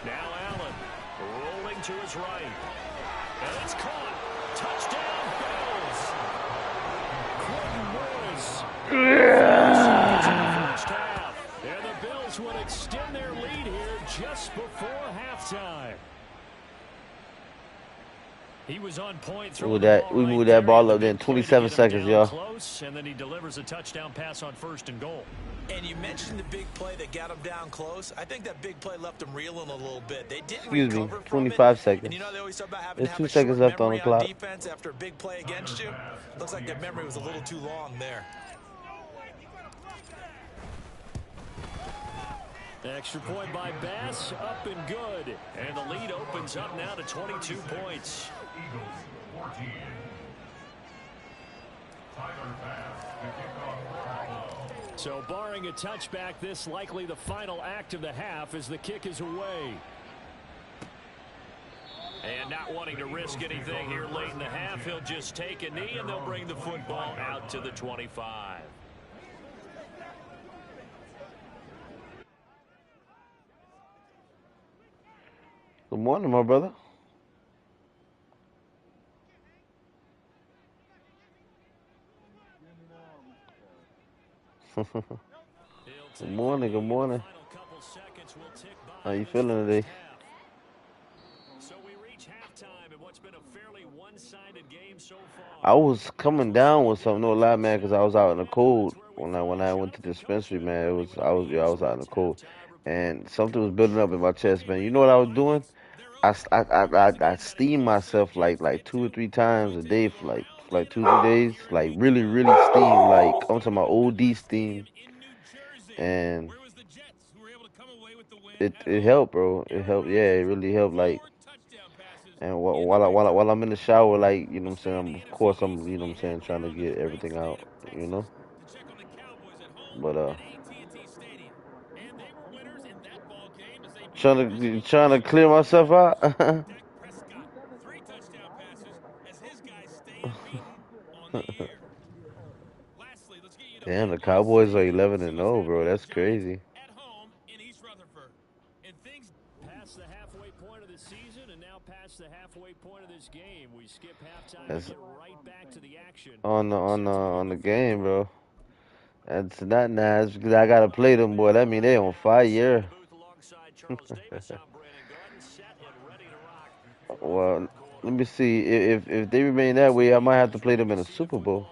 Now Allen rolling to his right. And it's caught. Touchdown, Bills. Quentin Morris. First half. And the Bills would extend their lead here just before halftime. He was on point. We moved that ball up there in 27 seconds, y'all. And then he delivers a touchdown pass on 1st and goal. And you mentioned the big play that got him down close. I think that big play left him reeling a little bit. They didn't recover from 25 it. seconds. And you know they always talk about having There's to have 2 seconds left on the clock. Defense after a big play against you. Looks like their memory was a little too long there. Extra point by Bass, up and good. And the lead opens up now to 22 points. So barring a touchback, this likely the final act of the half as the kick is away. And not wanting to risk anything here late in the half, he'll just take a knee and they'll bring the football out to the 25. Good morning, my brother. Good morning, good morning. How you feeling today? So we reach halftime in what's been a fairly one-sided game so far. I was coming down with something, no lie, man, because I was out in the cold when I went to the dispensary, man. I was out in the cold, and something was building up in my chest, man. You know what I was doing? I steam myself like 2 or 3 times a day for like 2 or 3 days, like really steam, like I'm talking about OD steam, and it helped, bro. It helped, yeah, it really helped, like. And while I'm in the shower, like, you know what I'm saying, of course I'm, you know what I'm saying, trying to get everything out, you know. But trying to clear myself out. Damn, the Cowboys are 11-0, bro. That's crazy. Past the halfway point of the season and now past the halfway point of this game. We skip halftime and That's get right back to the action. on the game, bro. That's not nice because I gotta play them, boy. That mean they on fire. Well, let me see. If they remain that way, I might have to play them in a Super Bowl.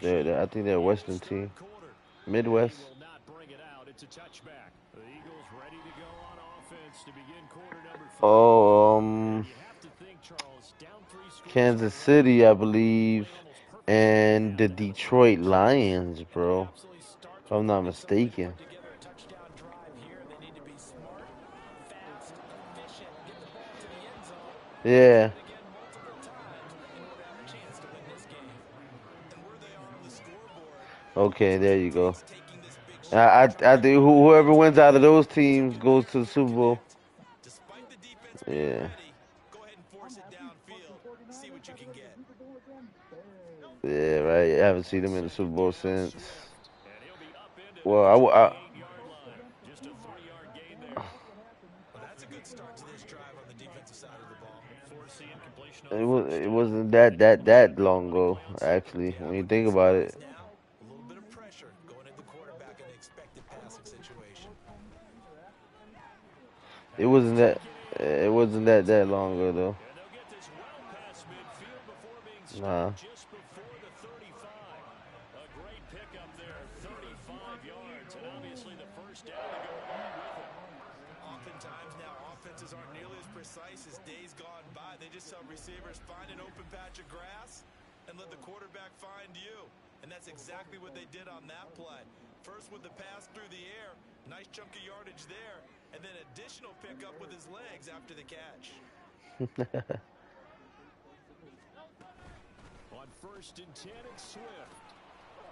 I think they're a Western team, Midwest. Oh, Kansas City, I believe, and the Detroit Lions, bro. If I'm not mistaken. Yeah. Okay, there you go. I think whoever wins out of those teams goes to the Super Bowl. Yeah. Yeah, right. I haven't seen them in the Super Bowl since. Well, it wasn't that long ago, actually, when you think about it. It wasn't that long ago though. Nah. As days gone by, they just tell receivers, find an open patch of grass and let the quarterback find you. And that's exactly what they did on that play. First with the pass through the air, nice chunk of yardage there, and then additional pickup with his legs after the catch. On 1st and 10, it's Swift.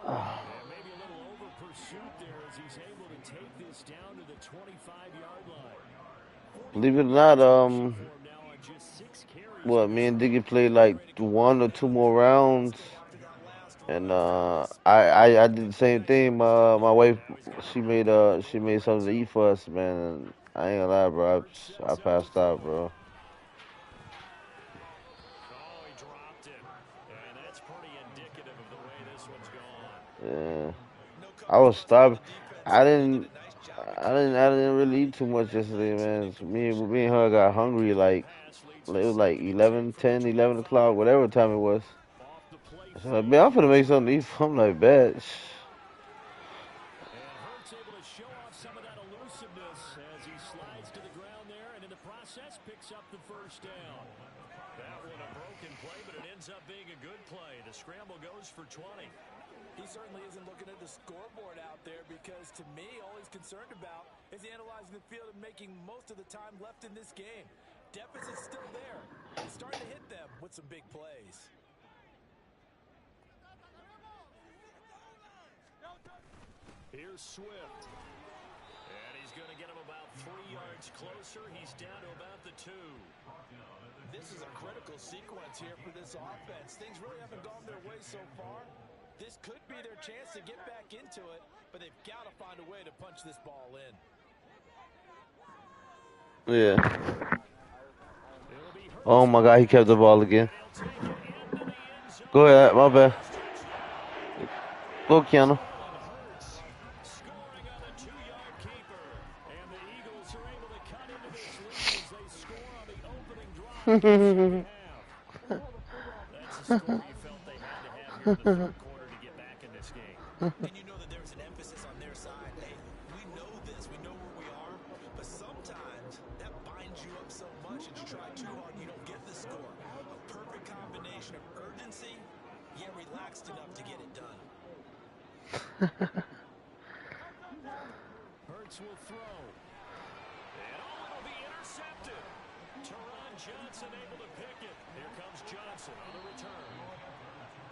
And maybe a little over pursuit there as he's able to take this down to the 25-yard line. Believe it or not, me and Diggy played like 1 or 2 more rounds, and I did the same thing. My wife, she made something to eat for us, man. And I ain't gonna lie, bro. I passed out, bro. Yeah, I was starving. I didn't really eat too much yesterday, man. So me and her got hungry like it was like 11, 10, 11 o'clock, whatever time it was. So like, man, I'm finna make something to eat. I'm like, bad. For 20. He certainly isn't looking at the scoreboard out there because, to me, all he's concerned about is analyzing the field and making most of the time left in this game. Deficit's still there. He's starting to hit them with some big plays. Here's Swift. And he's going to get him about 3 yards closer. He's down to about the 2. This is a critical sequence here for this offense. Things really haven't gone their way so far. This could be their chance to get back into it, but they've got to find a way to punch this ball in. Yeah. Oh my God, he kept the ball again. Go ahead, my bad. Go, Keanu. Scoring on the 2-yard keeper. And the Eagles are able to cut into this lead as they score on the opening drive of the second half. That's a score you felt they had to have here in the third quarter to get back in this game. And you know that there's an emphasis on their side. Hey, we know this. We know where we are. But sometimes that binds you up so much that you try too hard and you don't get the score. A perfect combination of urgency, yet relaxed enough to get it done. Hurts will throw. And it'll be intercepted. Teron Johnson able to pick it. Here comes Johnson on the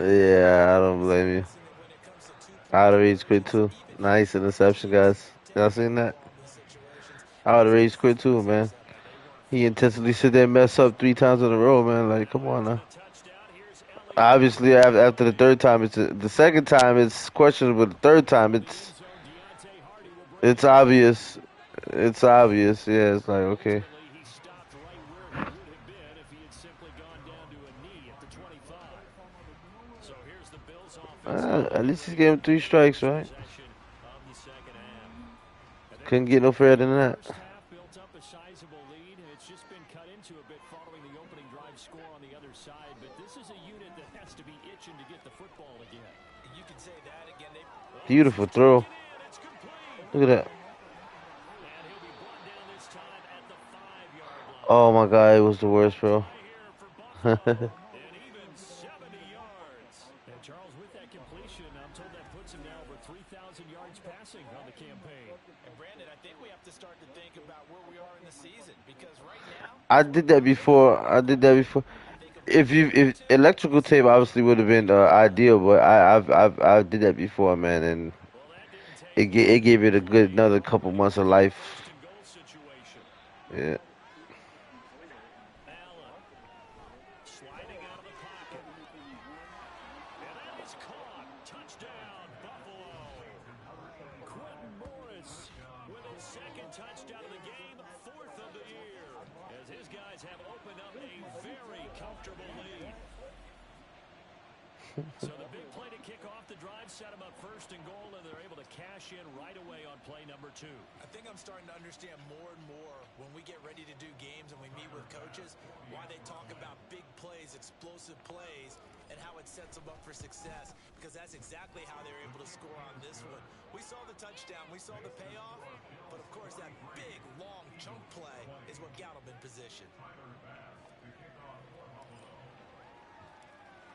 return. Yeah, I don't blame you. I would have rage quit too. Nice interception, guys. Y'all seen that? I would have rage quit too, man. He intentionally sit there and mess up 3 times in a row, man. Like, come on now. Obviously, after the third time, the second time it's questionable. The third time, it's obvious. It's obvious. Yeah, it's like, okay. He stopped right where he would have been if he had simply gone down to a knee at the 25. So here's the Bills offense. At least he's gave him 3 strikes, right? Possession of the second half. Couldn't get no further than that. First half built up a sizable lead, and it's just been cut into a bit following the opening drive score on the other side. But this is a unit that has to be itching to get the football again. You can say that again. Beautiful throw. Look at that. And he'll be brought down this time at the 5-yard line. Oh my God, it was the worst, bro. And even 70 yards. And Charles, with that completion, I'm told that puts him now over 3,000 yards passing on the campaign. And Brandon, I think we have to start to think about where we are in the season because right now, I did that before. If electrical tape obviously would have been ideal, but I did that before, man, and it gave it a good another couple months of life. Yeah. Allen sliding out of the pocket. And that is caught. Touchdown, Buffalo. Quentin Morris with his second touchdown of the game, 4th of the year, as his guys have opened up a very comfortable lead. So the big play to kick off the drive set them up 1st and goal, and they're able to cash in right away on play number 2. I think I'm starting to understand more and more when we get ready to do games and we meet with coaches why they talk about big plays, explosive plays, and how it sets them up for success because that's exactly how they're able to score on this one. We saw the touchdown, we saw the payoff, but of course that big, long chunk play is what got them in position.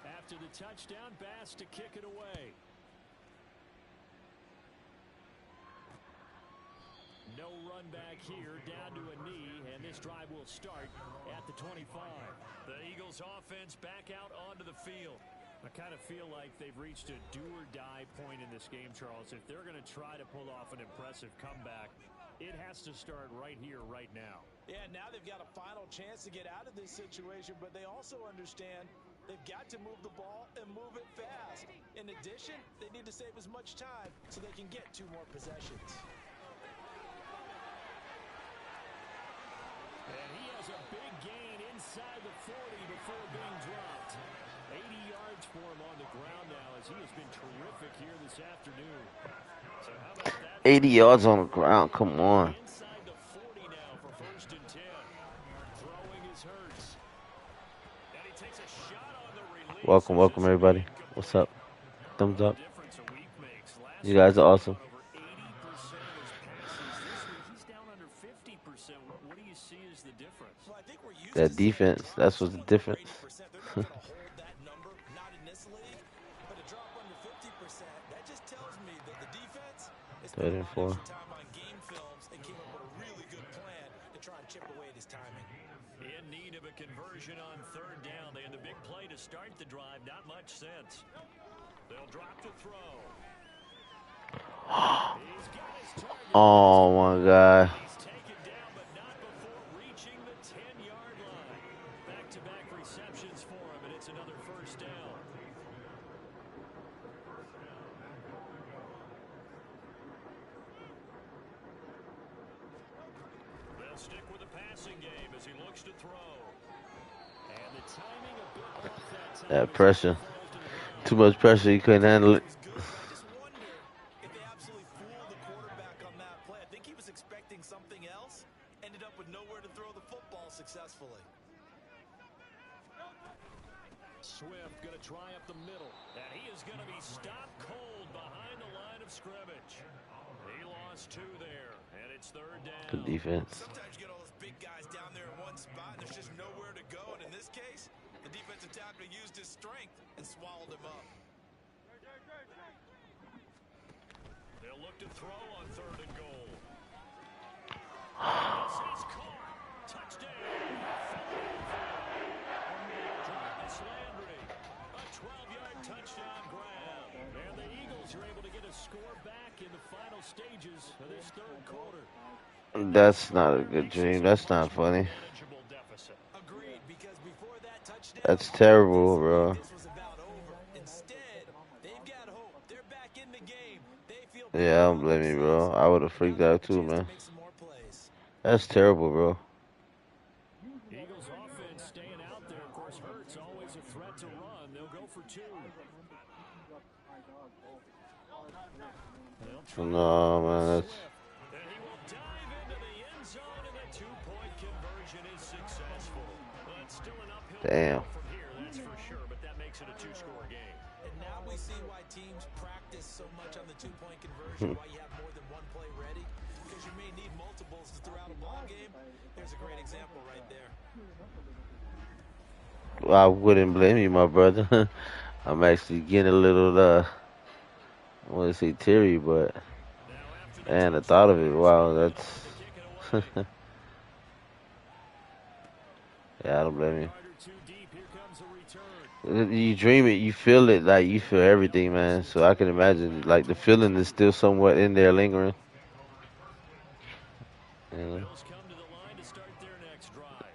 After the touchdown, Bass to kick it away. No run back here, down to a knee, and this drive will start at the 25. The Eagles offense back out onto the field. I kind of feel like they've reached a do-or-die point in this game, Charles. If they're going to try to pull off an impressive comeback, it has to start right here, right now. Yeah, now they've got a final chance to get out of this situation, but they also understand they've got to move the ball and move it fast. In addition, they need to save as much time so they can get 2 more possessions. And he has a big gain inside the 40 before being dropped. 80 yards for him on the ground now as he has been terrific here this afternoon. So how about that? 80 yards on the ground. Come on. Inside the 40 now for 1st and 10. Throwing his Hurts. And he takes a shot on the release. Welcome everybody. What's up? Thumbs up. You guys are awesome. Over 80% of his passes this week. He's down under 50%. What do you see as the difference? Well, I think we're used That to defense. That's what's the difference. They're not going to hold that number, not in this league, but a drop under 50%, that just tells me that the defense is spending a lot of extra time on game films and came up with a really good plan to try and chip away at his timing. In need of a conversion on 3rd down. They had the big play to start the drive. Not much sense. They'll drop to throw. He's got his target. Oh my God. He's taken down, but not before reaching the 10-yard line. Back-to-back receptions for him, and it's another 1st down. They'll stick with the passing game as he looks to throw. And the timing a bit off that time. That pressure. Too much pressure. He couldn't handle it. was expecting something else, ended up with nowhere to throw the football successfully. Swift going to try up the middle, and he is going to be stopped cold behind the line of scrimmage. He lost 2 there, and it's 3rd down. Good defense. Sometimes you get all those big guys down there in one spot, and there's just nowhere to go. And in this case, the defensive tackle used his strength and swallowed him up. They'll look to throw on 3rd and goal. This is caught. Touchdown. Jarvis Landry. A 12-yard touchdown grab. And the Eagles are able to get a score back in the final stages of this 3rd quarter. That's not a good dream. That's not funny. Agreed, because before that touchdown, That's terrible, bro. this was about over. Instead, they've got hope. They're back in the game. They feel Yeah, I don't blame you, bro. I would have freaked out too, man. That's terrible, bro. Eagles offense staying out there. Of course, Hurts always a threat to run. They'll go for 2. No, man. That's... And he will dive into the end zone, and the 2-point conversion is successful. Well, it's still an uphill battle from here, that's for sure, but that makes it a 2-score game. And now we see why teams practice so much on the 2-point conversion, why you have more than one play ready, because you may need multiples throughout a ball game. There's a great example right there. Well, I wouldn't blame you, my brother. I'm actually getting a little, I want to say teary, but, man, the thought of it, wow, that's, yeah, I don't blame you. You dream it, you feel it, like, you feel everything, man, so I can imagine, like, the feeling is still somewhat in there lingering. You know?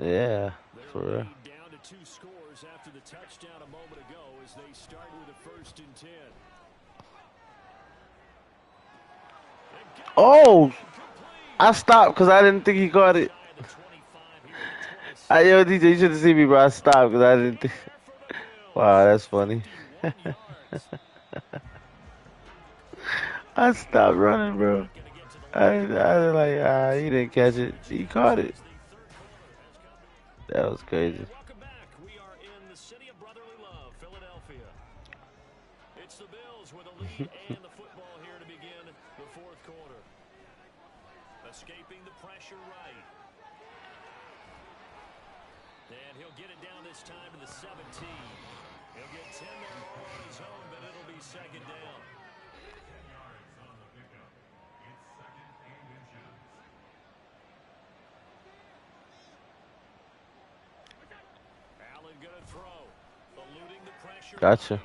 Yeah, for real. Down to 2 scores after the touchdown a moment ago as they start with a 1st and 10. Oh! I stopped because I didn't think he caught it. Yo, DJ, you should have seen me, bro. I stopped because I didn't think. Wow, that's funny. I stopped running, bro. I was like, he didn't catch it. He caught it. That was crazy. Welcome back. We are in the city of brotherly love, Philadelphia. It's the Bills with a lead and the football here to begin the 4th quarter. Escaping the pressure right. And he'll get it down this time to the 17. He'll get 10 there on his own, but it'll be 2nd down. Allen gonna throw. Eluding the pressure. Gotcha.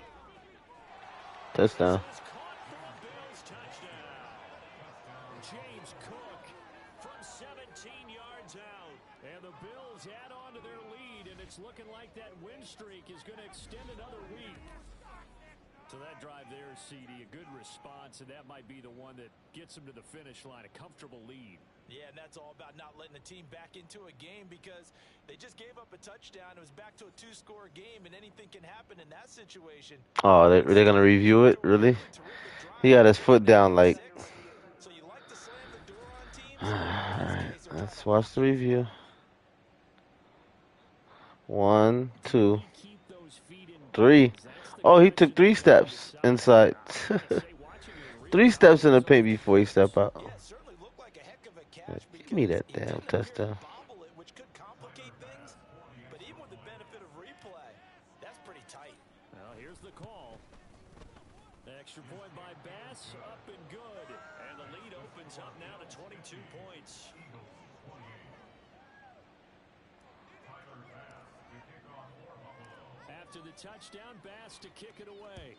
Touchdown. James Cook from 17 yards out. And the Bills add on to their lead, and it's looking like that win streak is going to extend another week. So that drive there, CD, a good response, and that might be the one that gets them to the finish line, a comfortable lead. Yeah, and that's all about not letting the team back into a game because they just gave up a touchdown. It was back to a 2-score game, and anything can happen in that situation. Oh, they're going to review it? Really? He got his foot down like... So you like to slam the door on teams? Alright, let's watch the review. 1, 2, 3. Oh, he took 3 steps inside. 3 steps in the paint before he stepped out. Give me that damn touchdown. Which could complicate things, but even with the benefit of replay, that's pretty tight. Well, here's the call. Extra point by Bass, up and good. And the lead opens up now to 22 points. After the touchdown, Bass to kick it away.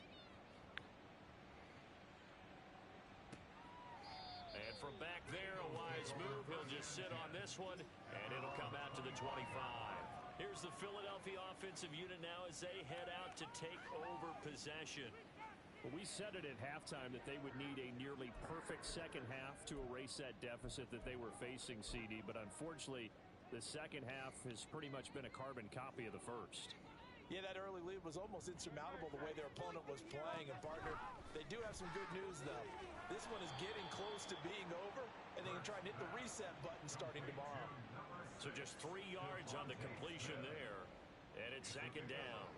And from back there, a wise move. He'll just sit on this one, and it'll come out to the 25. Here's the Philadelphia offensive unit now as they head out to take over possession. Well, we said it at halftime that they would need a nearly perfect second half to erase that deficit that they were facing, CD, but unfortunately, the second half has pretty much been a carbon copy of the first. Yeah, that early lead was almost insurmountable the way their opponent was playing. And, partner, they do have some good news, though. This one is getting close to being over, and they can try and hit the reset button starting tomorrow. So just 3 yards on the completion there. And it's second down.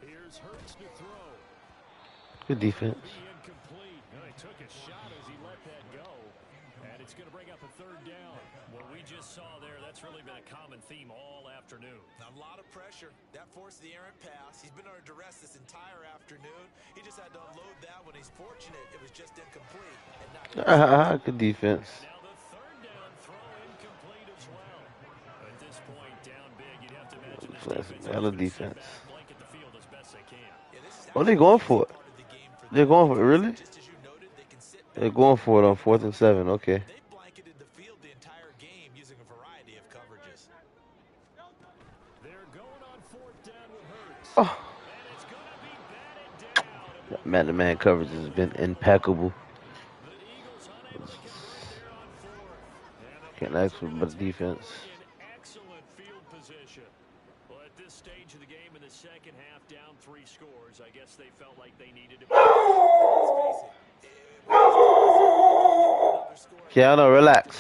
Here's Hurts to throw. Good defense. Incomplete. He took a shot as he let that go. And it's going to bring up a third down. What we just saw there, that's really been a common theme all afternoon. A lot of pressure. That forced the errant pass. He's been under duress this entire afternoon. He just had to unload that when he's fortunate. It was just incomplete. And not Good defense. And now the third down throw incomplete as well. At this point, down big, you'd have to imagine this defense. Blanket the field as best they can. Oh, they're going for it. They're going for it, really? They're going for it on 4th and 7. Okay. They blanketed the field the entire game using a variety of coverages. They're going on 4th down with Hurts. Oh. And it's going to be batted down. Man-to-man coverage has been impeccable. The Eagles unable to convert there on 4th. Can't ask for better defense. Excellent field position. Well, at this stage of the game in the second half, down 3 scores, I guess they felt like they needed to. Let's face it. Keanu, relax.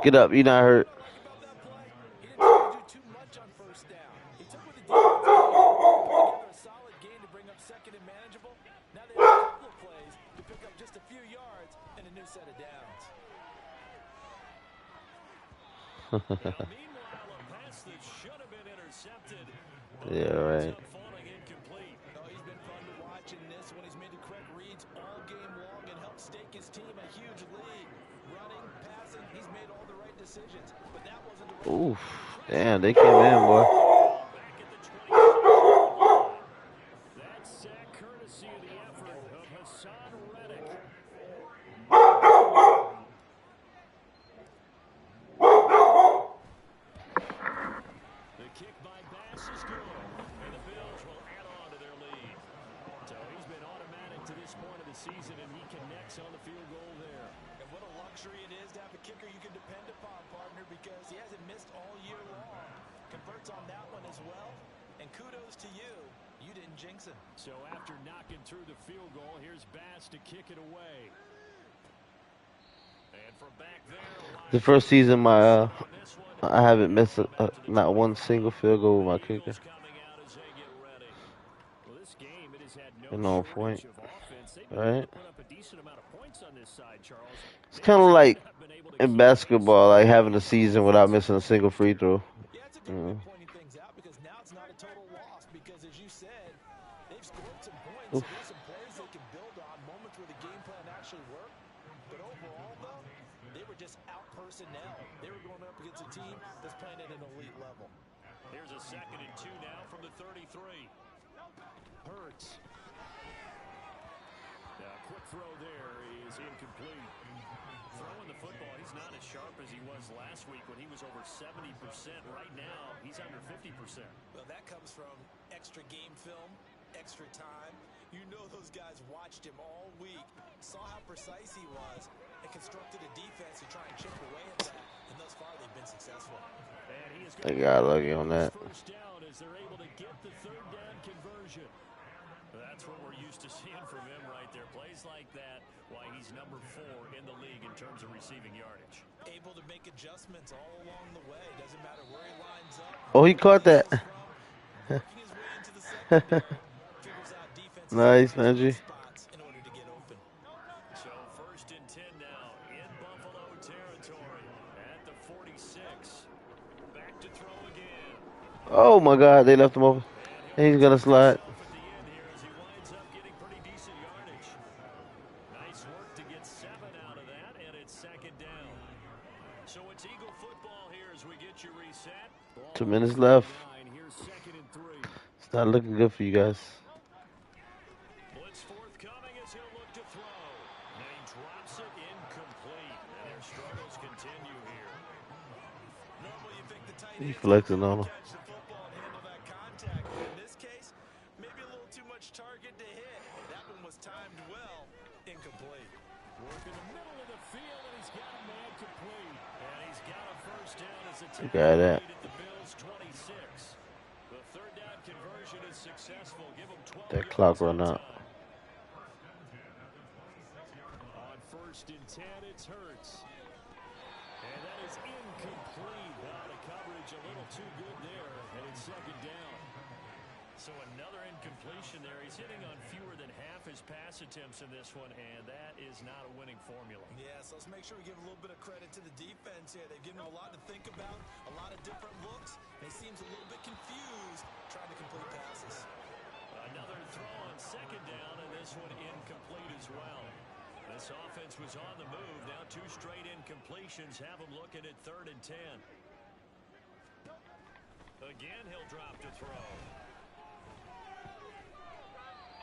Get up, you're not hurt. Yeah, right. He's been fun to watch in this one. He's made the correct reads all game long and helped stake his team a huge lead. Running, passing, he's made all the right decisions. But that wasn't the right. Oof. Damn, they came in, boy. That's sack courtesy of the effort of Hassan Reddick. The kick by Bass is good, and the Bills will add on to their lead. So he's been automatic to this point of the season, and he connects on the field goal there. And what a luxury it is to have a kicker you can depend upon, partner, because he hasn't missed all year long. Converts on that one as well, and kudos to you. You didn't jinx him. So after knocking through the field goal, here's Bass to kick it away. And from back there, The first season, I haven't missed not one single field goal with my kicker. And on point, right? It's kind of like in basketball, like having a season without missing a single free throw. Yeah, it's a good way of pointing things out because now it's not a total loss because, as you said, they've scored some points. So there's some plays they can build on, moments where the game plan actually worked. But overall, though, they were just out personnel. They were going up against a team that's playing at an elite level. Here's a 2nd and 2 now from the 33. Hurts. Now, quick throw there is incomplete. Throwing the football, he's not as sharp as he was last week when he was over 70%. Right now, he's under 50%. Well, that comes from extra game film, extra time. You know those guys watched him all week, saw how precise he was, and constructed a defense to try and chip away at that. And thus far, they've been successful. And he is They got lucky on that. first down as they're able to get the 3rd down conversion. That's what we're used to seeing from him right there. Plays like that, why he's number 4 in the league in terms of receiving yardage. Able to make adjustments all along the way. Doesn't matter where he lines up. Oh, he caught that. Working his way into the secondary. Figures out defense Nice, Andrew. spots in order to get open. So 1st and 10 now in Buffalo territory at the 46. Back to throw again. Oh my God, they left him open. And he's gonna slide. At the end here as he winds up getting pretty decent yardage. Nice work to get 7 out of that, and it's 2nd down. So it's Eagle football here as we get you reset. 2 minutes left. Here's 2nd and 3. It's not looking good for you guys. Blitz forthcoming as he'll look to throw. And he drops it incomplete. And their struggles continue here. Normally you think the tight He end flexing on him. catch the football and handle that contact. But in this case, maybe a little too much target to hit. That one was timed well. Incomplete. Working the middle of the field, and he's got a man complete. And he's got a first down as the You got that. at the Bills 26. The third down conversion is successful. Give them 12 That clock run yards out. on first and 10, it's Hurts. And that is incomplete. The coverage a little too good there, and it's second down. So another incompletion there. He's hitting on fewer than half his pass attempts in this one, and that is not a winning formula. Yeah, so let's make sure we give a little bit of credit to the defense here. They've given him a lot to think about, a lot of different looks, and he seems a little bit confused trying to complete passes. Another throw on second down, and this one incomplete as well. This offense was on the move. Now two straight incompletions have him looking at 3rd and 10. Again, he'll drop to throw.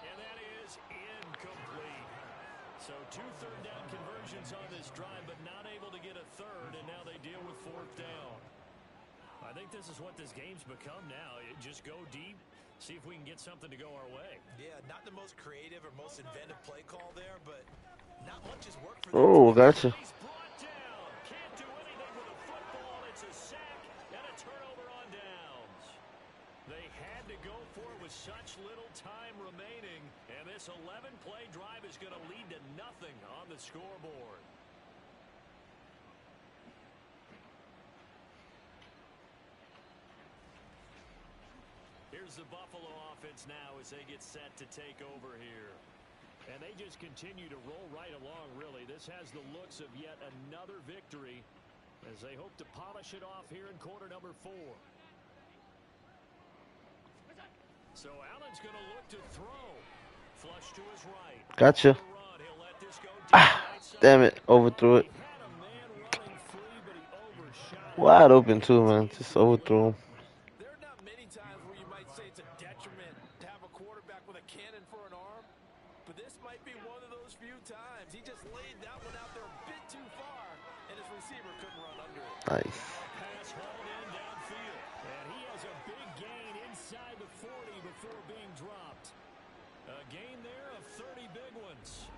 And that is incomplete. So 2 third down conversions on this drive, but not able to get a third, and now they deal with 4th down. I think this is what this game's become now. Just go deep, see if we can get something to go our way. Yeah, not the most creative or most inventive play call there, but not much has worked for them. Oh, gotcha. He's brought down. Can't do anything with a football. It's a sack and a turnover on downs. They had to go for it with such little time remaining, and this 11-play drive is going to lead to nothing on the scoreboard. Here's the Buffalo offense now as they get set to take over here. And they just continue to roll right along, really. This has the looks of yet another victory as they hope to polish it off here in quarter number 4. So Allen's going to look to throw. Flush to his right. Gotcha. Damn it. Overthrew it. Wide open, too, man. Just overthrew him. There are not many times where you might say it's a detriment to have a quarterback with a cannon for an arm, but this might be one of those few times. He just laid that one out there a bit too far, and his receiver couldn't run under it. Nice. Pass hauled in downfield, and he has a big gain inside the 40 before being dropped. A gain there of 30 big ones.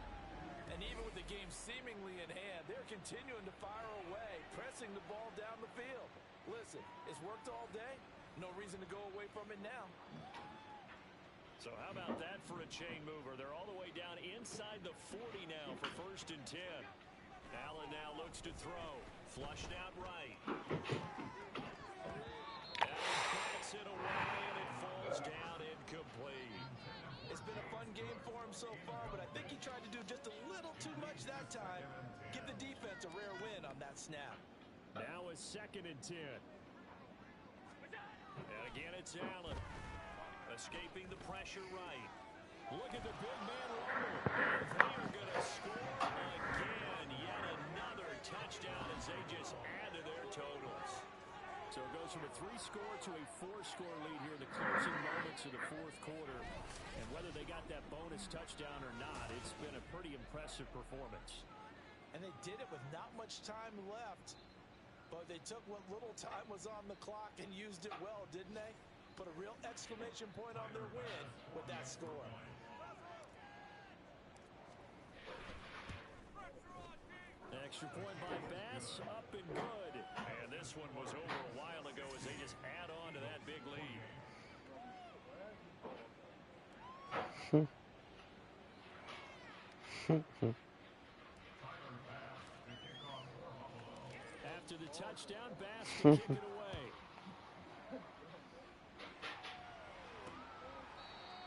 And even with the game seemingly in hand, they're continuing to fire away, pressing the ball down the field. Listen, it's worked all day. No reason to go away from it now. So how about that for a chain mover? They're all the way down inside the 40 now for 1st and 10. Allen now looks to throw. Flushed out right. Allen backs it away, and it falls down incomplete. It's been a fun game for him so far, but I think he tried to do just a little too much that time. Give the defense a rare win on that snap. Now a 2nd and 10. And again, it's Allen. Escaping the pressure right. Look at the big man rumble. They are going to score again. Yet another touchdown as they just add to their totals. So it goes from a 3-score to a 4-score lead here in the closing moments of the 4th quarter. And whether they got that bonus touchdown or not, it's been a pretty impressive performance. And they did it with not much time left. But they took what little time was on the clock and used it well, didn't they? Put a real exclamation point on their win with that score. Extra point by Bass, up and good. And this one was over a while ago as they just add on to that big lead. After the touchdown, Bass to kick it away.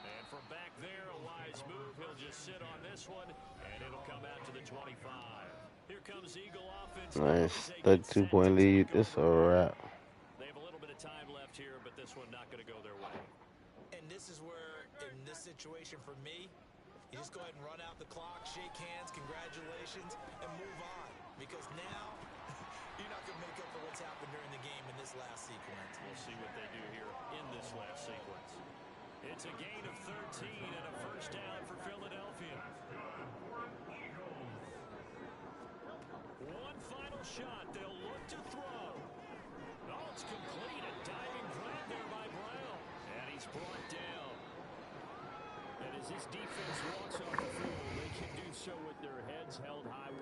And from back there, a wise move. He'll just sit on this one, and it'll come out to the 25. Here comes Eagle offense. Nice. 32-point lead. It's a wrap. They have a little bit of time left here, but this one not going to go their way. And this is where, in this situation for me, you just go ahead and run out the clock, shake hands, congratulations, and move on. Because now, you're not going to make up for what's happened during the game in this last sequence. We'll see what they do here in this last sequence. It's a gain of 13 and a first down for Philadelphia. One final shot. They'll look to throw. Oh, it's complete. A diving grab there by Brown. And he's brought down. And as this defense walks off the field, they can do so with their heads held high.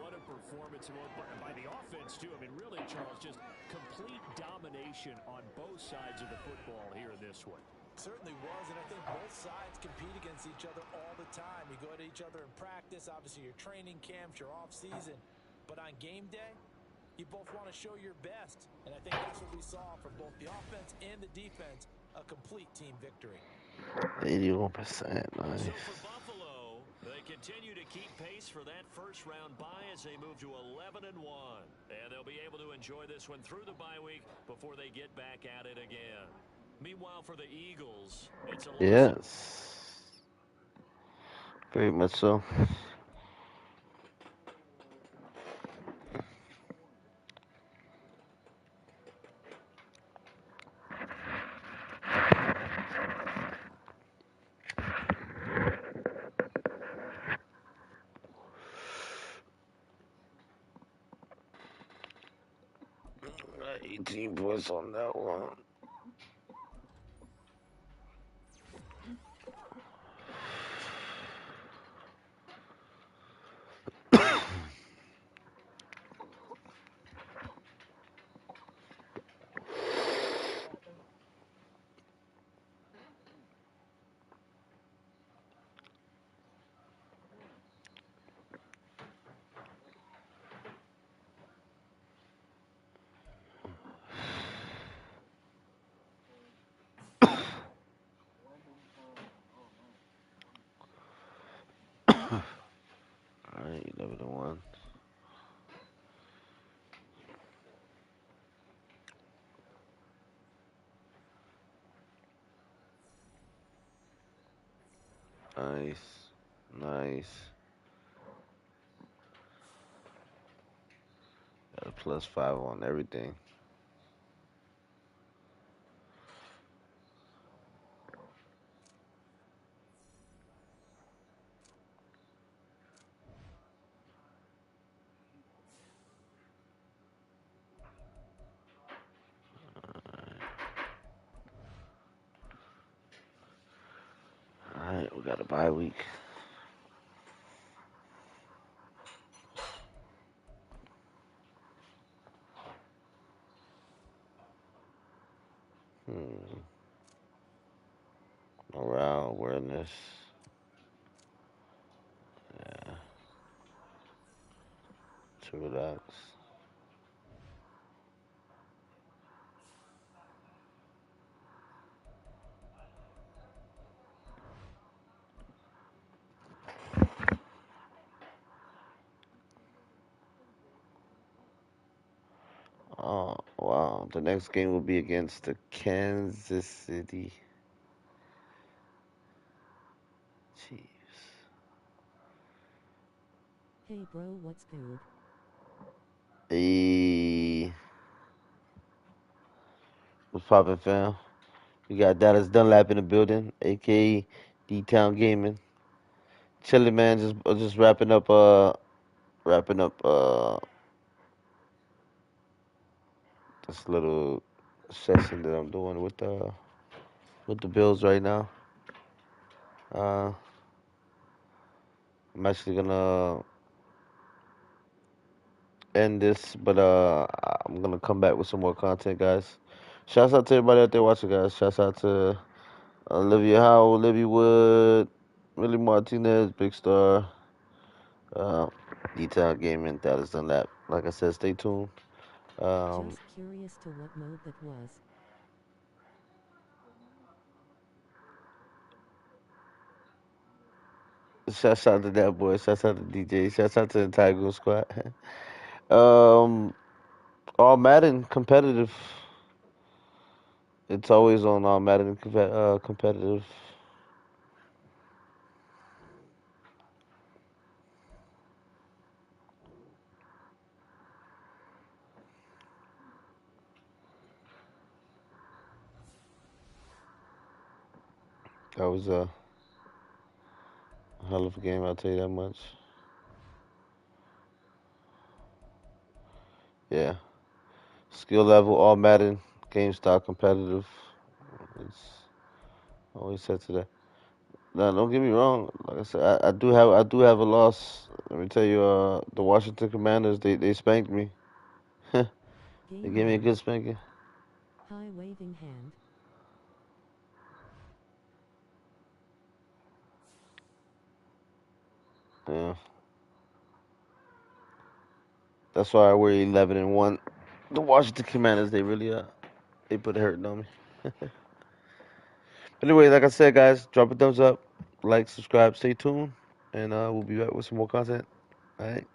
performance by the offense, too. I mean, really, Charles, just complete domination on both sides of the football here in this one. Certainly was, and I think both sides compete against each other all the time. You go at each other in practice, obviously your training camps, your off-season. But on game day, you both want to show your best. And I think that's what we saw from both the offense and the defense, a complete team victory. 81%, nice. So for Buffalo, they continue to keep pace for that first-round bye as they move to 11-1. And they'll be able to enjoy this one through the bye week before they get back at it again. Meanwhile, for the Eagles, it's a loss. Yes. Very much so. Got 18 points on that one. Alright, 11-1. Nice. Nice. Got a +5 on everything. Alright, we got a bye week. Morale, awareness. Yeah. To relax. Oh, wow. The next game will be against the Kansas City Chiefs. Hey bro, what's good? Hey. What's poppin', fam? We got Dallas Dunlap in the building, aka D-Town Gaming. Chilling, man. Just wrapping up this little session that I'm doing with the Bills right now. I'm actually gonna end this, but I'm gonna come back with some more content, guys. Shouts out to everybody out there watching, guys. Shouts out to Olivia Howell, Olivia Wood, Willie Martinez, Big Star, D-Town Gaming, Dallas Dunlap. Like I said, stay tuned. Just curious to what mode that was. Shouts out to that boy. Shouts out to DJ. Shouts out to the entire Goon Squad. um, all Madden competitive. It's always on all Madden competitive. That was a hell of a game, I'll tell you that much. Yeah. Skill level, all Madden, game style competitive. It's always said to that. Now, don't get me wrong. Like I said, I do have a loss Let me tell you, the Washington Commanders, they spanked me. They Game gave me a 1. good spanking. High waving hand. Yeah. That's why we're 11-1. The Washington Commanders, they really they put a hurt on me. Anyway, like I said, guys, drop a thumbs up, like, subscribe, stay tuned, and we'll be back with some more content. All right.